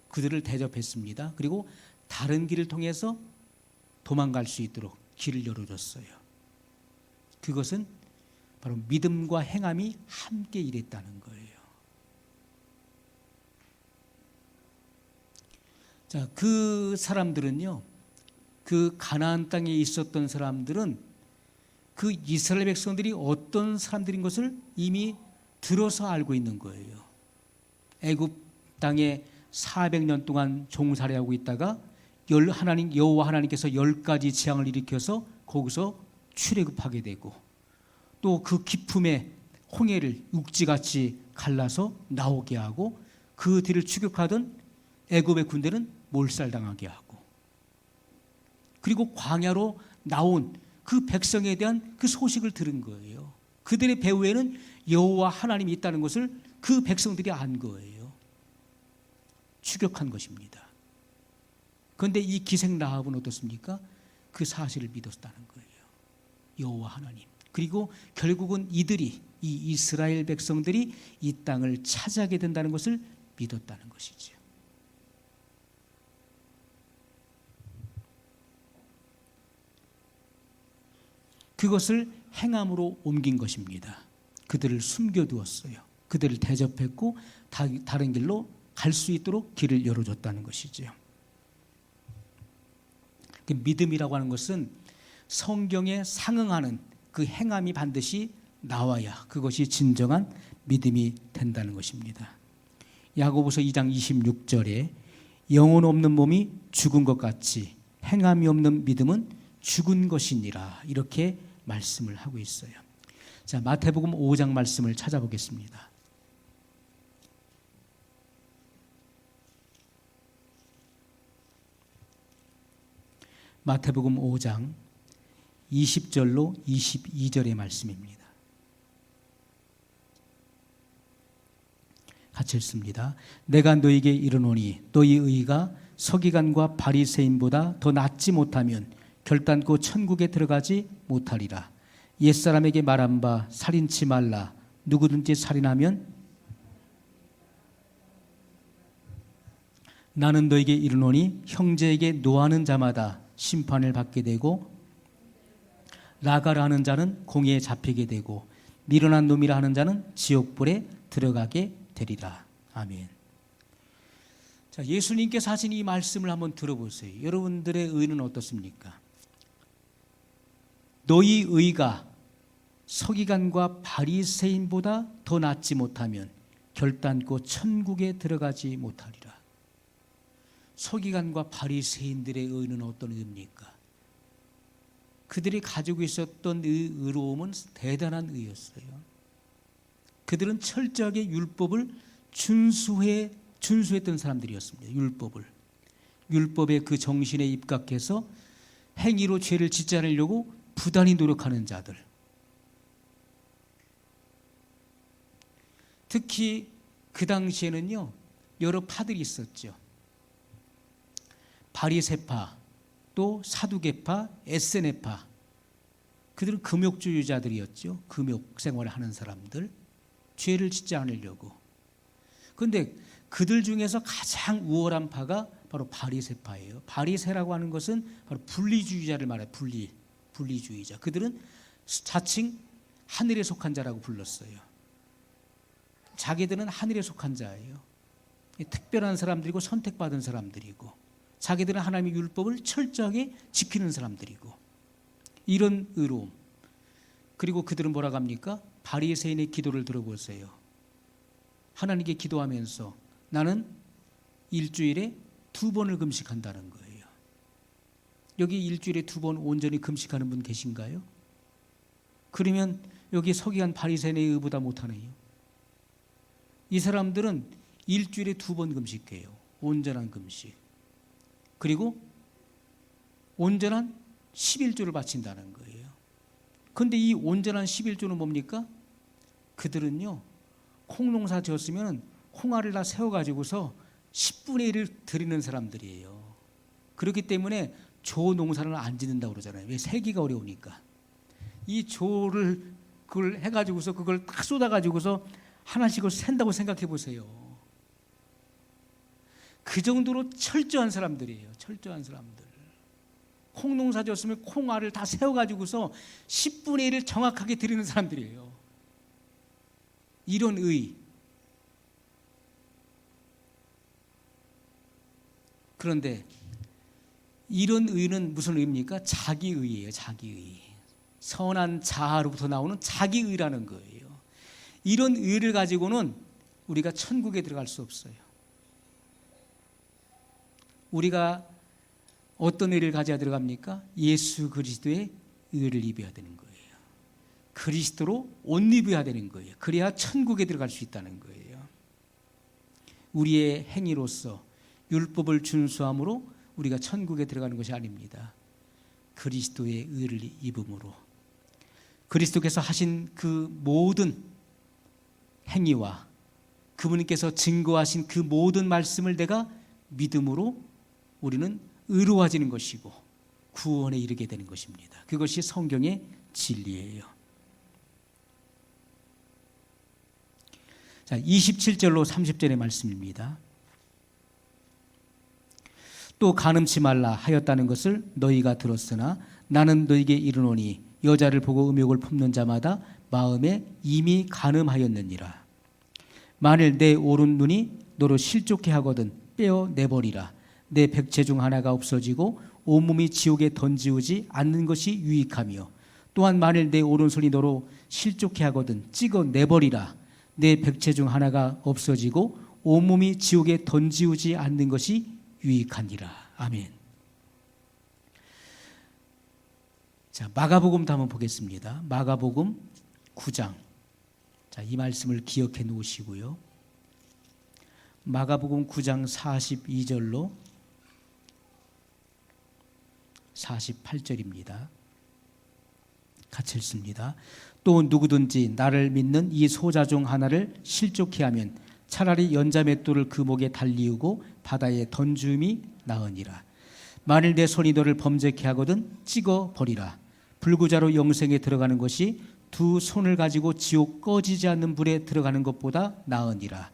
그들을 대접했습니다. 그리고 다른 길을 통해서 도망갈 수 있도록 길을 열어줬어요. 그것은 바로 믿음과 행함이 함께 일했다는 거예요. 자, 그 사람들은요, 그 가나안 땅에 있었던 사람들은 그 이스라엘 백성들이 어떤 사람들인 것을 이미 들어서 알고 있는 거예요. 애굽 땅에 400년 동안 종살이하고 있다가 여호와 하나님께서 10가지 재앙을 일으켜서 거기서 출애굽하게 되고 또 그 기품의 홍해를 육지같이 갈라서 나오게 하고 그 뒤를 추격하던 애굽의 군대는 몰살당하게 하고 그리고 광야로 나온 그 백성에 대한 그 소식을 들은 거예요. 그들의 배후에는 여호와 하나님이 있다는 것을 그 백성들이 안 거예요. 추격한 것입니다. 그런데 이 기생 라합은 어떻습니까? 그 사실을 믿었다는 거예요. 여호와 하나님. 그리고 결국은 이 이스라엘 백성들이 이 땅을 차지하게 된다는 것을 믿었다는 것이죠. 그것을 행함으로 옮긴 것입니다. 그들을 숨겨두었어요. 그들을 대접했고 다른 길로 갈 수 있도록 길을 열어줬다는 것이죠. 믿음이라고 하는 것은 성경에 상응하는 그 행함이 반드시 나와야 그것이 진정한 믿음이 된다는 것입니다. 야고보서 2장 26절에 영혼 없는 몸이 죽은 것 같이 행함이 없는 믿음은 죽은 것이니라 이렇게 말씀을 하고 있어요. 자, 마태복음 5장 말씀을 찾아보겠습니다. 마태복음 5장 20절로 22절의 말씀입니다. 같이 읽습니다. 내가 너희에게 이르노니 너희 의가 서기관과 바리새인보다 더 낫지 못하면 결단코 천국에 들어가지 못하리라. 옛사람에게 말한 바 살인치 말라. 누구든지 살인하면 나는 너에게 이르노니 형제에게 노하는 자마다 심판을 받게 되고 나가라 하는 자는 공의에 잡히게 되고 미련한 놈이라 하는 자는 지옥불에 들어가게 되리라. 아멘. 자, 예수님께서 하신 이 말씀을 한번 들어보세요. 여러분들의 의는 어떻습니까? 너희 의가 서기관과 바리새인보다 더 낫지 못하면 결단코 천국에 들어가지 못하리라. 서기관과 바리새인들의 의는 어떤 의입니까? 그들이 가지고 있었던 의로움은 대단한 의였어요. 그들은 철저하게 율법을 준수했던 사람들이었습니다. 율법의 그 정신에 입각해서 행위로 죄를 짓지 않으려고 부단히 노력하는 자들. 특히 그 당시에는요, 여러 파들이 있었죠. 바리새파, 또 사두개파, 에세네파. 그들은 금욕주의자들이었죠. 금욕 생활을 하는 사람들. 죄를 짓지 않으려고. 그런데 그들 중에서 가장 우월한 파가 바로 바리새파예요. 바리새라고 하는 것은 바로 분리주의자를 말해요. 분리주의자. 그들은 자칭 하늘에 속한 자라고 불렀어요. 자기들은 하늘에 속한 자예요. 특별한 사람들이고 선택받은 사람들이고 자기들은 하나님의 율법을 철저하게 지키는 사람들이고 이런 의로움. 그리고 그들은 뭐라고 합니까? 바리새인의 기도를 들어보세요. 하나님께 기도하면서 나는 일주일에 2번을 금식한다는 거예요. 여기 일주일에 2번 온전히 금식하는 분 계신가요? 그러면 여기 서기관 바리새인의 의보다 못하네요. 이 사람들은 일주일에 2번 금식해요. 온전한 금식. 그리고 온전한 11조를 바친다는 거예요. 그런데 이 온전한 11조는 뭡니까? 그들은요, 콩농사 지었으면 홍알을 다 세워가지고서 10분의 1을 드리는 사람들이에요. 그렇기 때문에 조 농사를 안 짓는다고 그러잖아요. 왜? 세기가 어려우니까. 이 조를 그걸 해가지고서 그걸 딱 쏟아가지고서 하나씩을 샌다고 생각해 보세요. 그 정도로 철저한 사람들이에요. 철저한 사람들. 콩농사 지었으면 콩알을 다 세워가지고서 10분의 1을 정확하게 드리는 사람들이에요. 이런 의. 그런데 이런 의는 무슨 의입니까? 자기의예요. 자기의. 선한 자아로부터 나오는 자기의라는 거예요. 이런 의를 가지고는 우리가 천국에 들어갈 수 없어요. 우리가 어떤 의를 가져야 들어갑니까? 예수 그리스도의 의를 입어야 되는 거예요. 그리스도로 옷 입어야 되는 거예요. 그래야 천국에 들어갈 수 있다는 거예요. 우리의 행위로서 율법을 준수함으로 우리가 천국에 들어가는 것이 아닙니다. 그리스도의 의를 입음으로 그리스도께서 하신 그 모든 행위와 그분께서 증거하신 그 모든 말씀을 내가 믿음으로 우리는 의로워지는 것이고 구원에 이르게 되는 것입니다. 그것이 성경의 진리예요. 자, 27절로 30절의 말씀입니다. 또 간음치 말라 하였다는 것을 너희가 들었으나 나는 너희에게 이르노니 여자를 보고 음욕을 품는 자마다 마음에 이미 간음하였느니라. 만일 내 오른 눈이 너로 실족해 하거든 떼어내버리라. 내 백체 중 하나가 없어지고 온몸이 지옥에 던지우지 않는 것이 유익하며 또한 만일 내 오른손이 너로 실족해 하거든 찍어내버리라. 내 백체 중 하나가 없어지고 온몸이 지옥에 던지우지 않는 것이 유익하니라. 아멘. 자, 마가복음도 한번 보겠습니다. 마가복음 9장. 자, 이 말씀을 기억해 놓으시고요. 마가복음 9장 42절로 48절입니다. 같이 읽습니다. 또 누구든지 나를 믿는 이 소자 중 하나를 실족해 하면 차라리 연자맷돌을 그 목에 달리우고 바다에 던줌이 나으니라. 만일 내 손이 너를 범죄케 하거든 찍어 버리라. 불구자로 영생에 들어가는 것이 두 손을 가지고 지옥 꺼지지 않는 불에 들어가는 것보다 나으니라.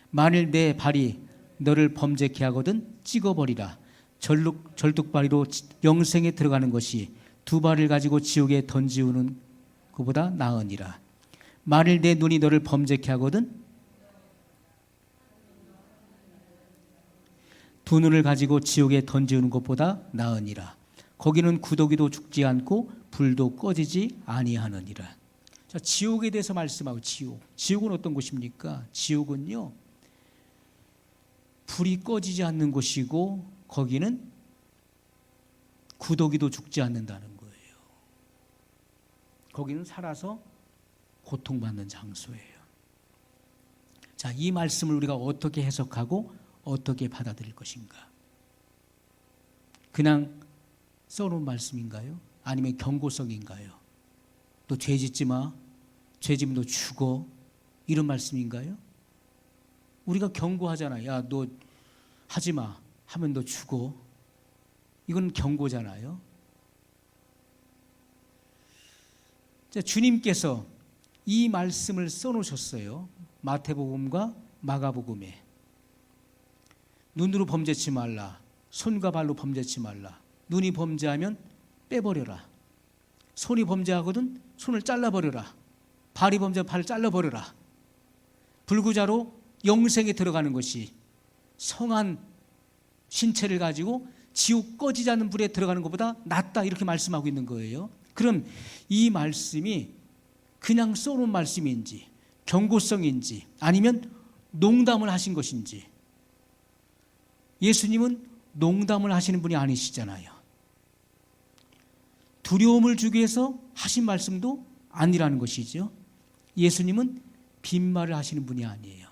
만일 내 발이 너를 범죄케 하거든 찍어버리라. 절뚝발이로 영생에 들어가는 것이 두 발을 가지고 지옥에 던지우는 것보다 나으니라. 만일 내 눈이 너를 범죄케 하거든 두 눈을 가지고 지옥에 던지우는 것보다 나으니라. 거기는 구더기도 죽지 않고 불도 꺼지지 아니하느니라. 자, 지옥에 대해서 말씀하고 지옥은 어떤 곳입니까? 지옥은요, 불이 꺼지지 않는 곳이고 거기는 구더기도 죽지 않는다는 거예요. 거기는 살아서 고통받는 장소예요. 자, 이 말씀을 우리가 어떻게 해석하고 어떻게 받아들일 것인가? 그냥 써놓은 말씀인가요? 아니면 경고성인가요? 너 죄 짓지 마. 죄 지면 너 죽어. 이런 말씀인가요? 우리가 경고하잖아요. 야, 너 하지 마. 하면 너 죽어. 이건 경고잖아요. 자, 주님께서 이 말씀을 써놓으셨어요. 마태복음과 마가복음에. 눈으로 범죄치 말라. 손과 발로 범죄치 말라. 눈이 범죄하면 빼버려라. 손이 범죄하거든 손을 잘라버려라. 발이 범죄하면 발을 잘라버려라. 불구자로 영생에 들어가는 것이 성한 신체를 가지고 지옥 꺼지지 않는 불에 들어가는 것보다 낫다, 이렇게 말씀하고 있는 거예요. 그럼 이 말씀이 그냥 써놓은 말씀인지 경고성인지 아니면 농담을 하신 것인지. 예수님은 농담을 하시는 분이 아니시잖아요. 두려움을 주기 위해서 하신 말씀도 아니라는 것이죠. 예수님은 빈말을 하시는 분이 아니에요.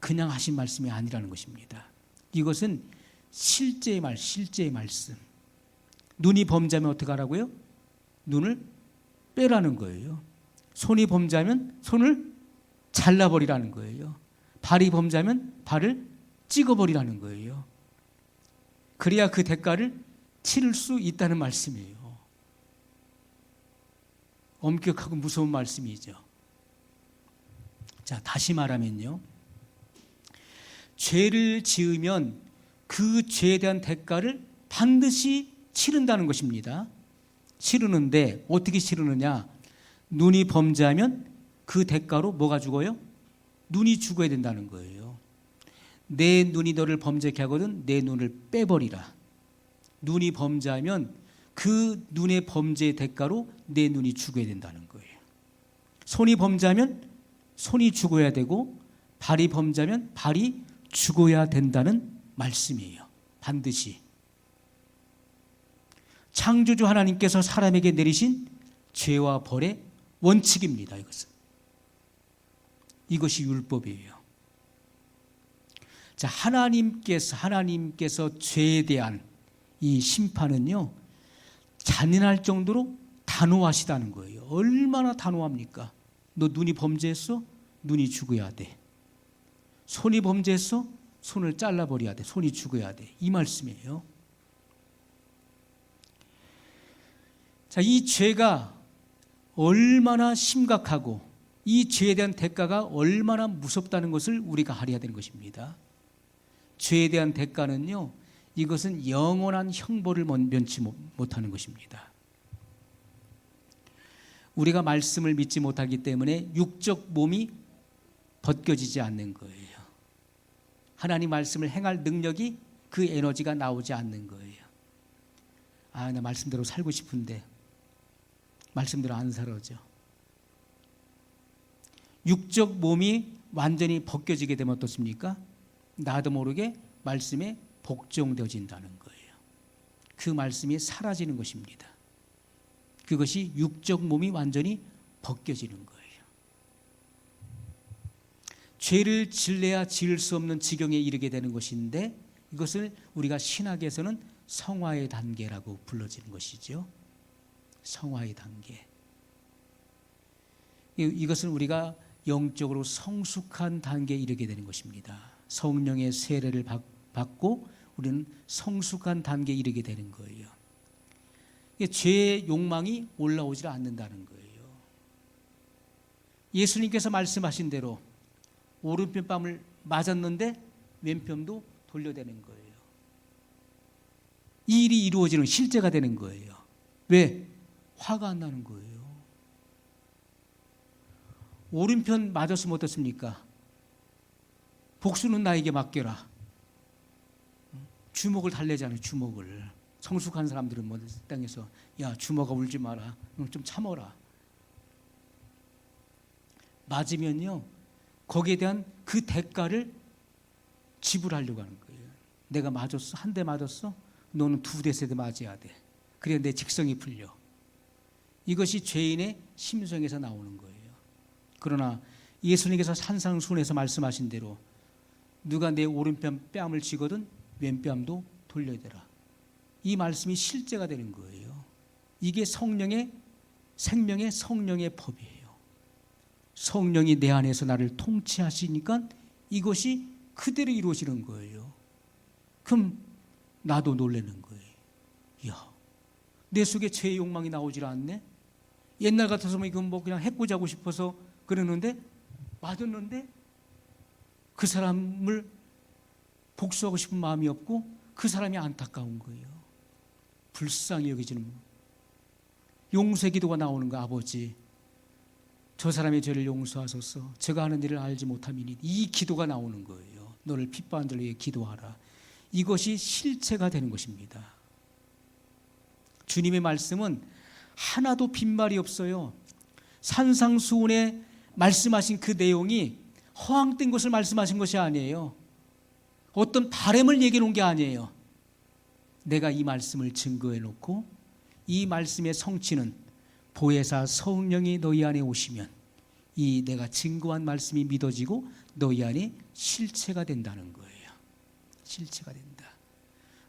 그냥 하신 말씀이 아니라는 것입니다. 이것은 실제의 말씀. 눈이 범죄하면 어떻게 하라고요? 눈을 빼라는 거예요. 손이 범죄하면 손을 잘라버리라는 거예요. 발이 범죄하면 발을 찍어버리라는 거예요. 그래야 그 대가를 치를 수 있다는 말씀이에요. 엄격하고 무서운 말씀이죠. 자, 다시 말하면요, 죄를 지으면 그 죄에 대한 대가를 반드시 치른다는 것입니다. 치르는데 어떻게 치르느냐? 눈이 범죄하면 그 대가로 뭐가 죽어요? 눈이 죽어야 된다는 거예요. 내 눈이 너를 범죄케 하거든 내 눈을 빼버리라. 눈이 범죄하면 그 눈의 범죄의 대가로 내 눈이 죽어야 된다는 거예요. 손이 범죄하면 손이 죽어야 되고 발이 범죄하면 발이 죽어야 된다는 말씀이에요. 반드시. 창조주 하나님께서 사람에게 내리신 죄와 벌의 원칙입니다. 이것이 율법이에요. 자, 하나님께서 죄에 대한 이 심판은요, 잔인할 정도로 단호하시다는 거예요. 얼마나 단호합니까? 너 눈이 범죄했어? 눈이 죽어야 돼. 손이 범죄했어? 손을 잘라버려야 돼. 손이 죽어야 돼. 이 말씀이에요. 자, 이 죄가 얼마나 심각하고 이 죄에 대한 대가가 얼마나 무섭다는 것을 우리가 알아야 되는 것입니다. 죄에 대한 대가는요, 이것은 영원한 형벌을 면치 못하는 것입니다. 우리가 말씀을 믿지 못하기 때문에 육적 몸이 벗겨지지 않는 거예요. 하나님 말씀을 행할 능력이, 그 에너지가 나오지 않는 거예요. 아, 나 말씀대로 살고 싶은데 말씀대로 안 살아져. 육적 몸이 완전히 벗겨지게 되면 어떻습니까? 나도 모르게 말씀에 복종되어진다는 거예요. 그 말씀이 사라지는 것입니다. 그것이 육적 몸이 완전히 벗겨지는 거예요. 죄를 질래야 지을 수 없는 지경에 이르게 되는 것인데, 이것을 우리가 신학에서는 성화의 단계라고 불러지는 것이죠. 성화의 단계. 이것은 우리가 영적으로 성숙한 단계에 이르게 되는 것입니다. 성령의 세례를 받고 우리는 성숙한 단계에 이르게 되는 거예요. 죄의 욕망이 올라오질 않는다는 거예요. 예수님께서 말씀하신 대로 오른편 뺨을 맞았는데 왼편도 돌려대는 거예요. 이 일이 이루어지는 실제가 되는 거예요. 왜? 화가 안 나는 거예요. 오른편 맞았으면 어떻습니까? 복수는 나에게 맡겨라. 주먹을 달래잖아요. 주먹을. 성숙한 사람들은 뭐 땅에서 야 주먹아 울지 마라. 좀 참어라. 맞으면요. 거기에 대한 그 대가를 지불하려고 하는 거예요. 내가 맞았어. 한 대 맞았어. 너는 2대, 3대 맞아야 돼. 그래야 내 직성이 풀려. 이것이 죄인의 심성에서 나오는 거예요. 그러나 예수님께서 산상수훈에서 말씀하신 대로 누가 내 오른편 뺨을 쥐거든 왼뺨도 돌려대라. 이 말씀이 실제가 되는 거예요. 이게 성령의 생명의 성령의 법이에요. 성령이 내 안에서 나를 통치하시니까 이것이 그대로 이루어지는 거예요. 그럼 나도 놀라는 거예요. 야, 내 속에 죄의 욕망이 나오질 않네. 옛날 같아서면 이건 뭐 그냥 해코지하고 싶어서 그러는데 맞았는데 그 사람을 복수하고 싶은 마음이 없고 그 사람이 안타까운 거예요. 불쌍히 여기지는 용서의 기도가 나오는 거. 아버지, 저 사람의 죄를 용서하소서. 제가 하는 일을 알지 못함이니. 이 기도가 나오는 거예요. 너를 핍박한 자를 위해 기도하라. 이것이 실체가 되는 것입니다. 주님의 말씀은 하나도 빈말이 없어요. 산상수훈에 말씀하신 그 내용이 허황된 것을 말씀하신 것이 아니에요. 어떤 바램을 얘기해 놓은 게 아니에요. 내가 이 말씀을 증거해 놓고 이 말씀의 성취는 보혜사 성령이 너희 안에 오시면 이 내가 증거한 말씀이 믿어지고 너희 안에 실체가 된다는 거예요. 실체가 된다.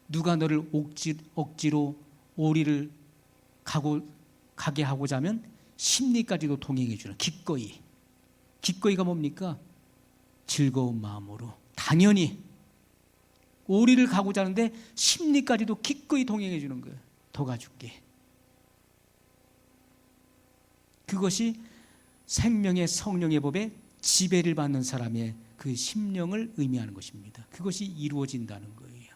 누가 너를 억지로 오리를 가게 하고자 하면 심리까지도 동행해 주는 기꺼이. 기꺼이가 뭡니까? 즐거운 마음으로 당연히 오리를 가고자 하는데 심리까지도 기꺼이 동행해 주는 거예요. 더 가줄게. 그것이 생명의 성령의 법에 지배를 받는 사람의 그 심령을 의미하는 것입니다. 그것이 이루어진다는 거예요.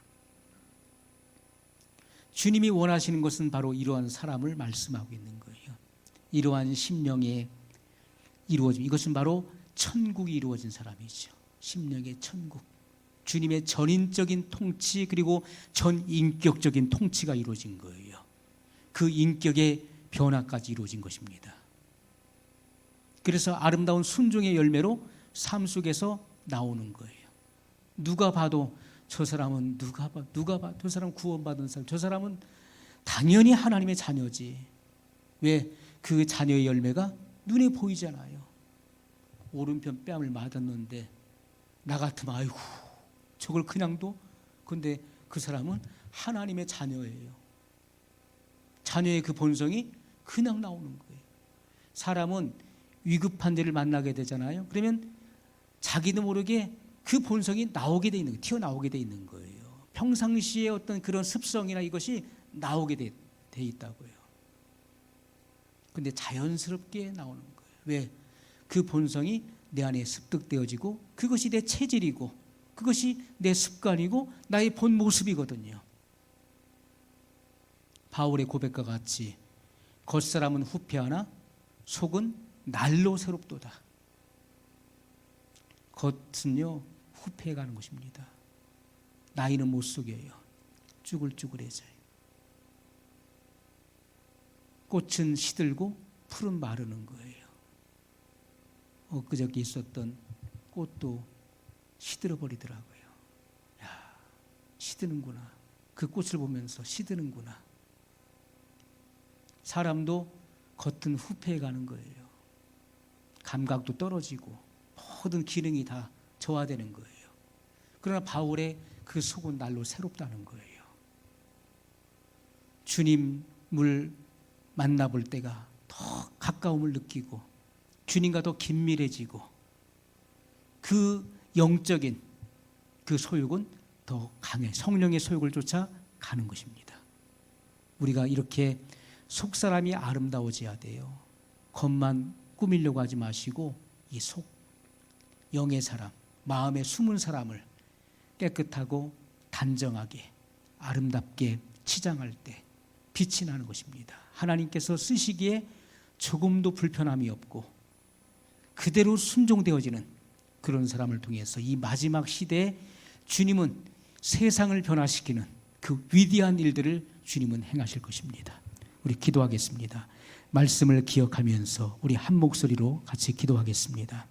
주님이 원하시는 것은 바로 이러한 사람을 말씀하고 있는 거예요. 이러한 심령의 이루어짐, 이것은 바로 천국이 이루어진 사람이죠. 심령의 천국. 주님의 전인적인 통치 그리고 전인격적인 통치가 이루어진 거예요. 그 인격의 변화까지 이루어진 것입니다. 그래서 아름다운 순종의 열매로 삶 속에서 나오는 거예요. 누가 봐도 저 사람은 누가 봐 저 사람 구원받은 사람, 저 사람은 당연히 하나님의 자녀지. 왜? 그 자녀의 열매가 눈에 보이잖아요. 오른편 뺨을 맞았는데 나 같으면 아이고 저걸 그냥도. 근데 그 사람은 하나님의 자녀예요. 자녀의 그 본성이 그냥 나오는 거예요. 사람은 위급한 일을 만나게 되잖아요. 그러면 자기도 모르게 그 본성이 나오게 돼 있는 거예요. 튀어나오게 돼 있는 거예요. 평상시에 어떤 그런 습성이나 이것이 나오게 돼 있다고요. 근데 자연스럽게 나오는 거예요. 왜? 그 본성이 내 안에 습득되어지고 그것이 내 체질이고 그것이 내 습관이고 나의 본 모습이거든요. 바울의 고백과 같이 겉사람은 후패하나 속은 날로 새롭도다. 겉은요 후패해가는 것입니다. 나이는 못 속여요. 쭈글쭈글해져요. 꽃은 시들고 풀은 마르는 거예요. 엊그저께 있었던 꽃도 시들어 버리더라고요. 야, 시드는구나. 그 꽃을 보면서 시드는구나. 사람도 겉은 후패해가는 거예요. 감각도 떨어지고 모든 기능이 다 저하되는 거예요. 그러나 바울의 그 속은 날로 새롭다는 거예요. 주님을 만나볼 때가 더 가까움을 느끼고 주님과 더 긴밀해지고 그 영적인 그 소욕은 더 강해 성령의 소욕을 쫓아 가는 것입니다. 우리가 이렇게 속 사람이 아름다워져야 돼요. 겉만 꾸미려고 하지 마시고 이 속, 영의 사람, 마음에 숨은 사람을 깨끗하고 단정하게 아름답게 치장할 때 빛이 나는 것입니다. 하나님께서 쓰시기에 조금도 불편함이 없고 그대로 순종되어지는 그런 사람을 통해서 이 마지막 시대에 주님은 세상을 변화시키는 그 위대한 일들을 주님은 행하실 것입니다. 우리 기도하겠습니다. 말씀을 기억하면서 우리 한 목소리로 같이 기도하겠습니다.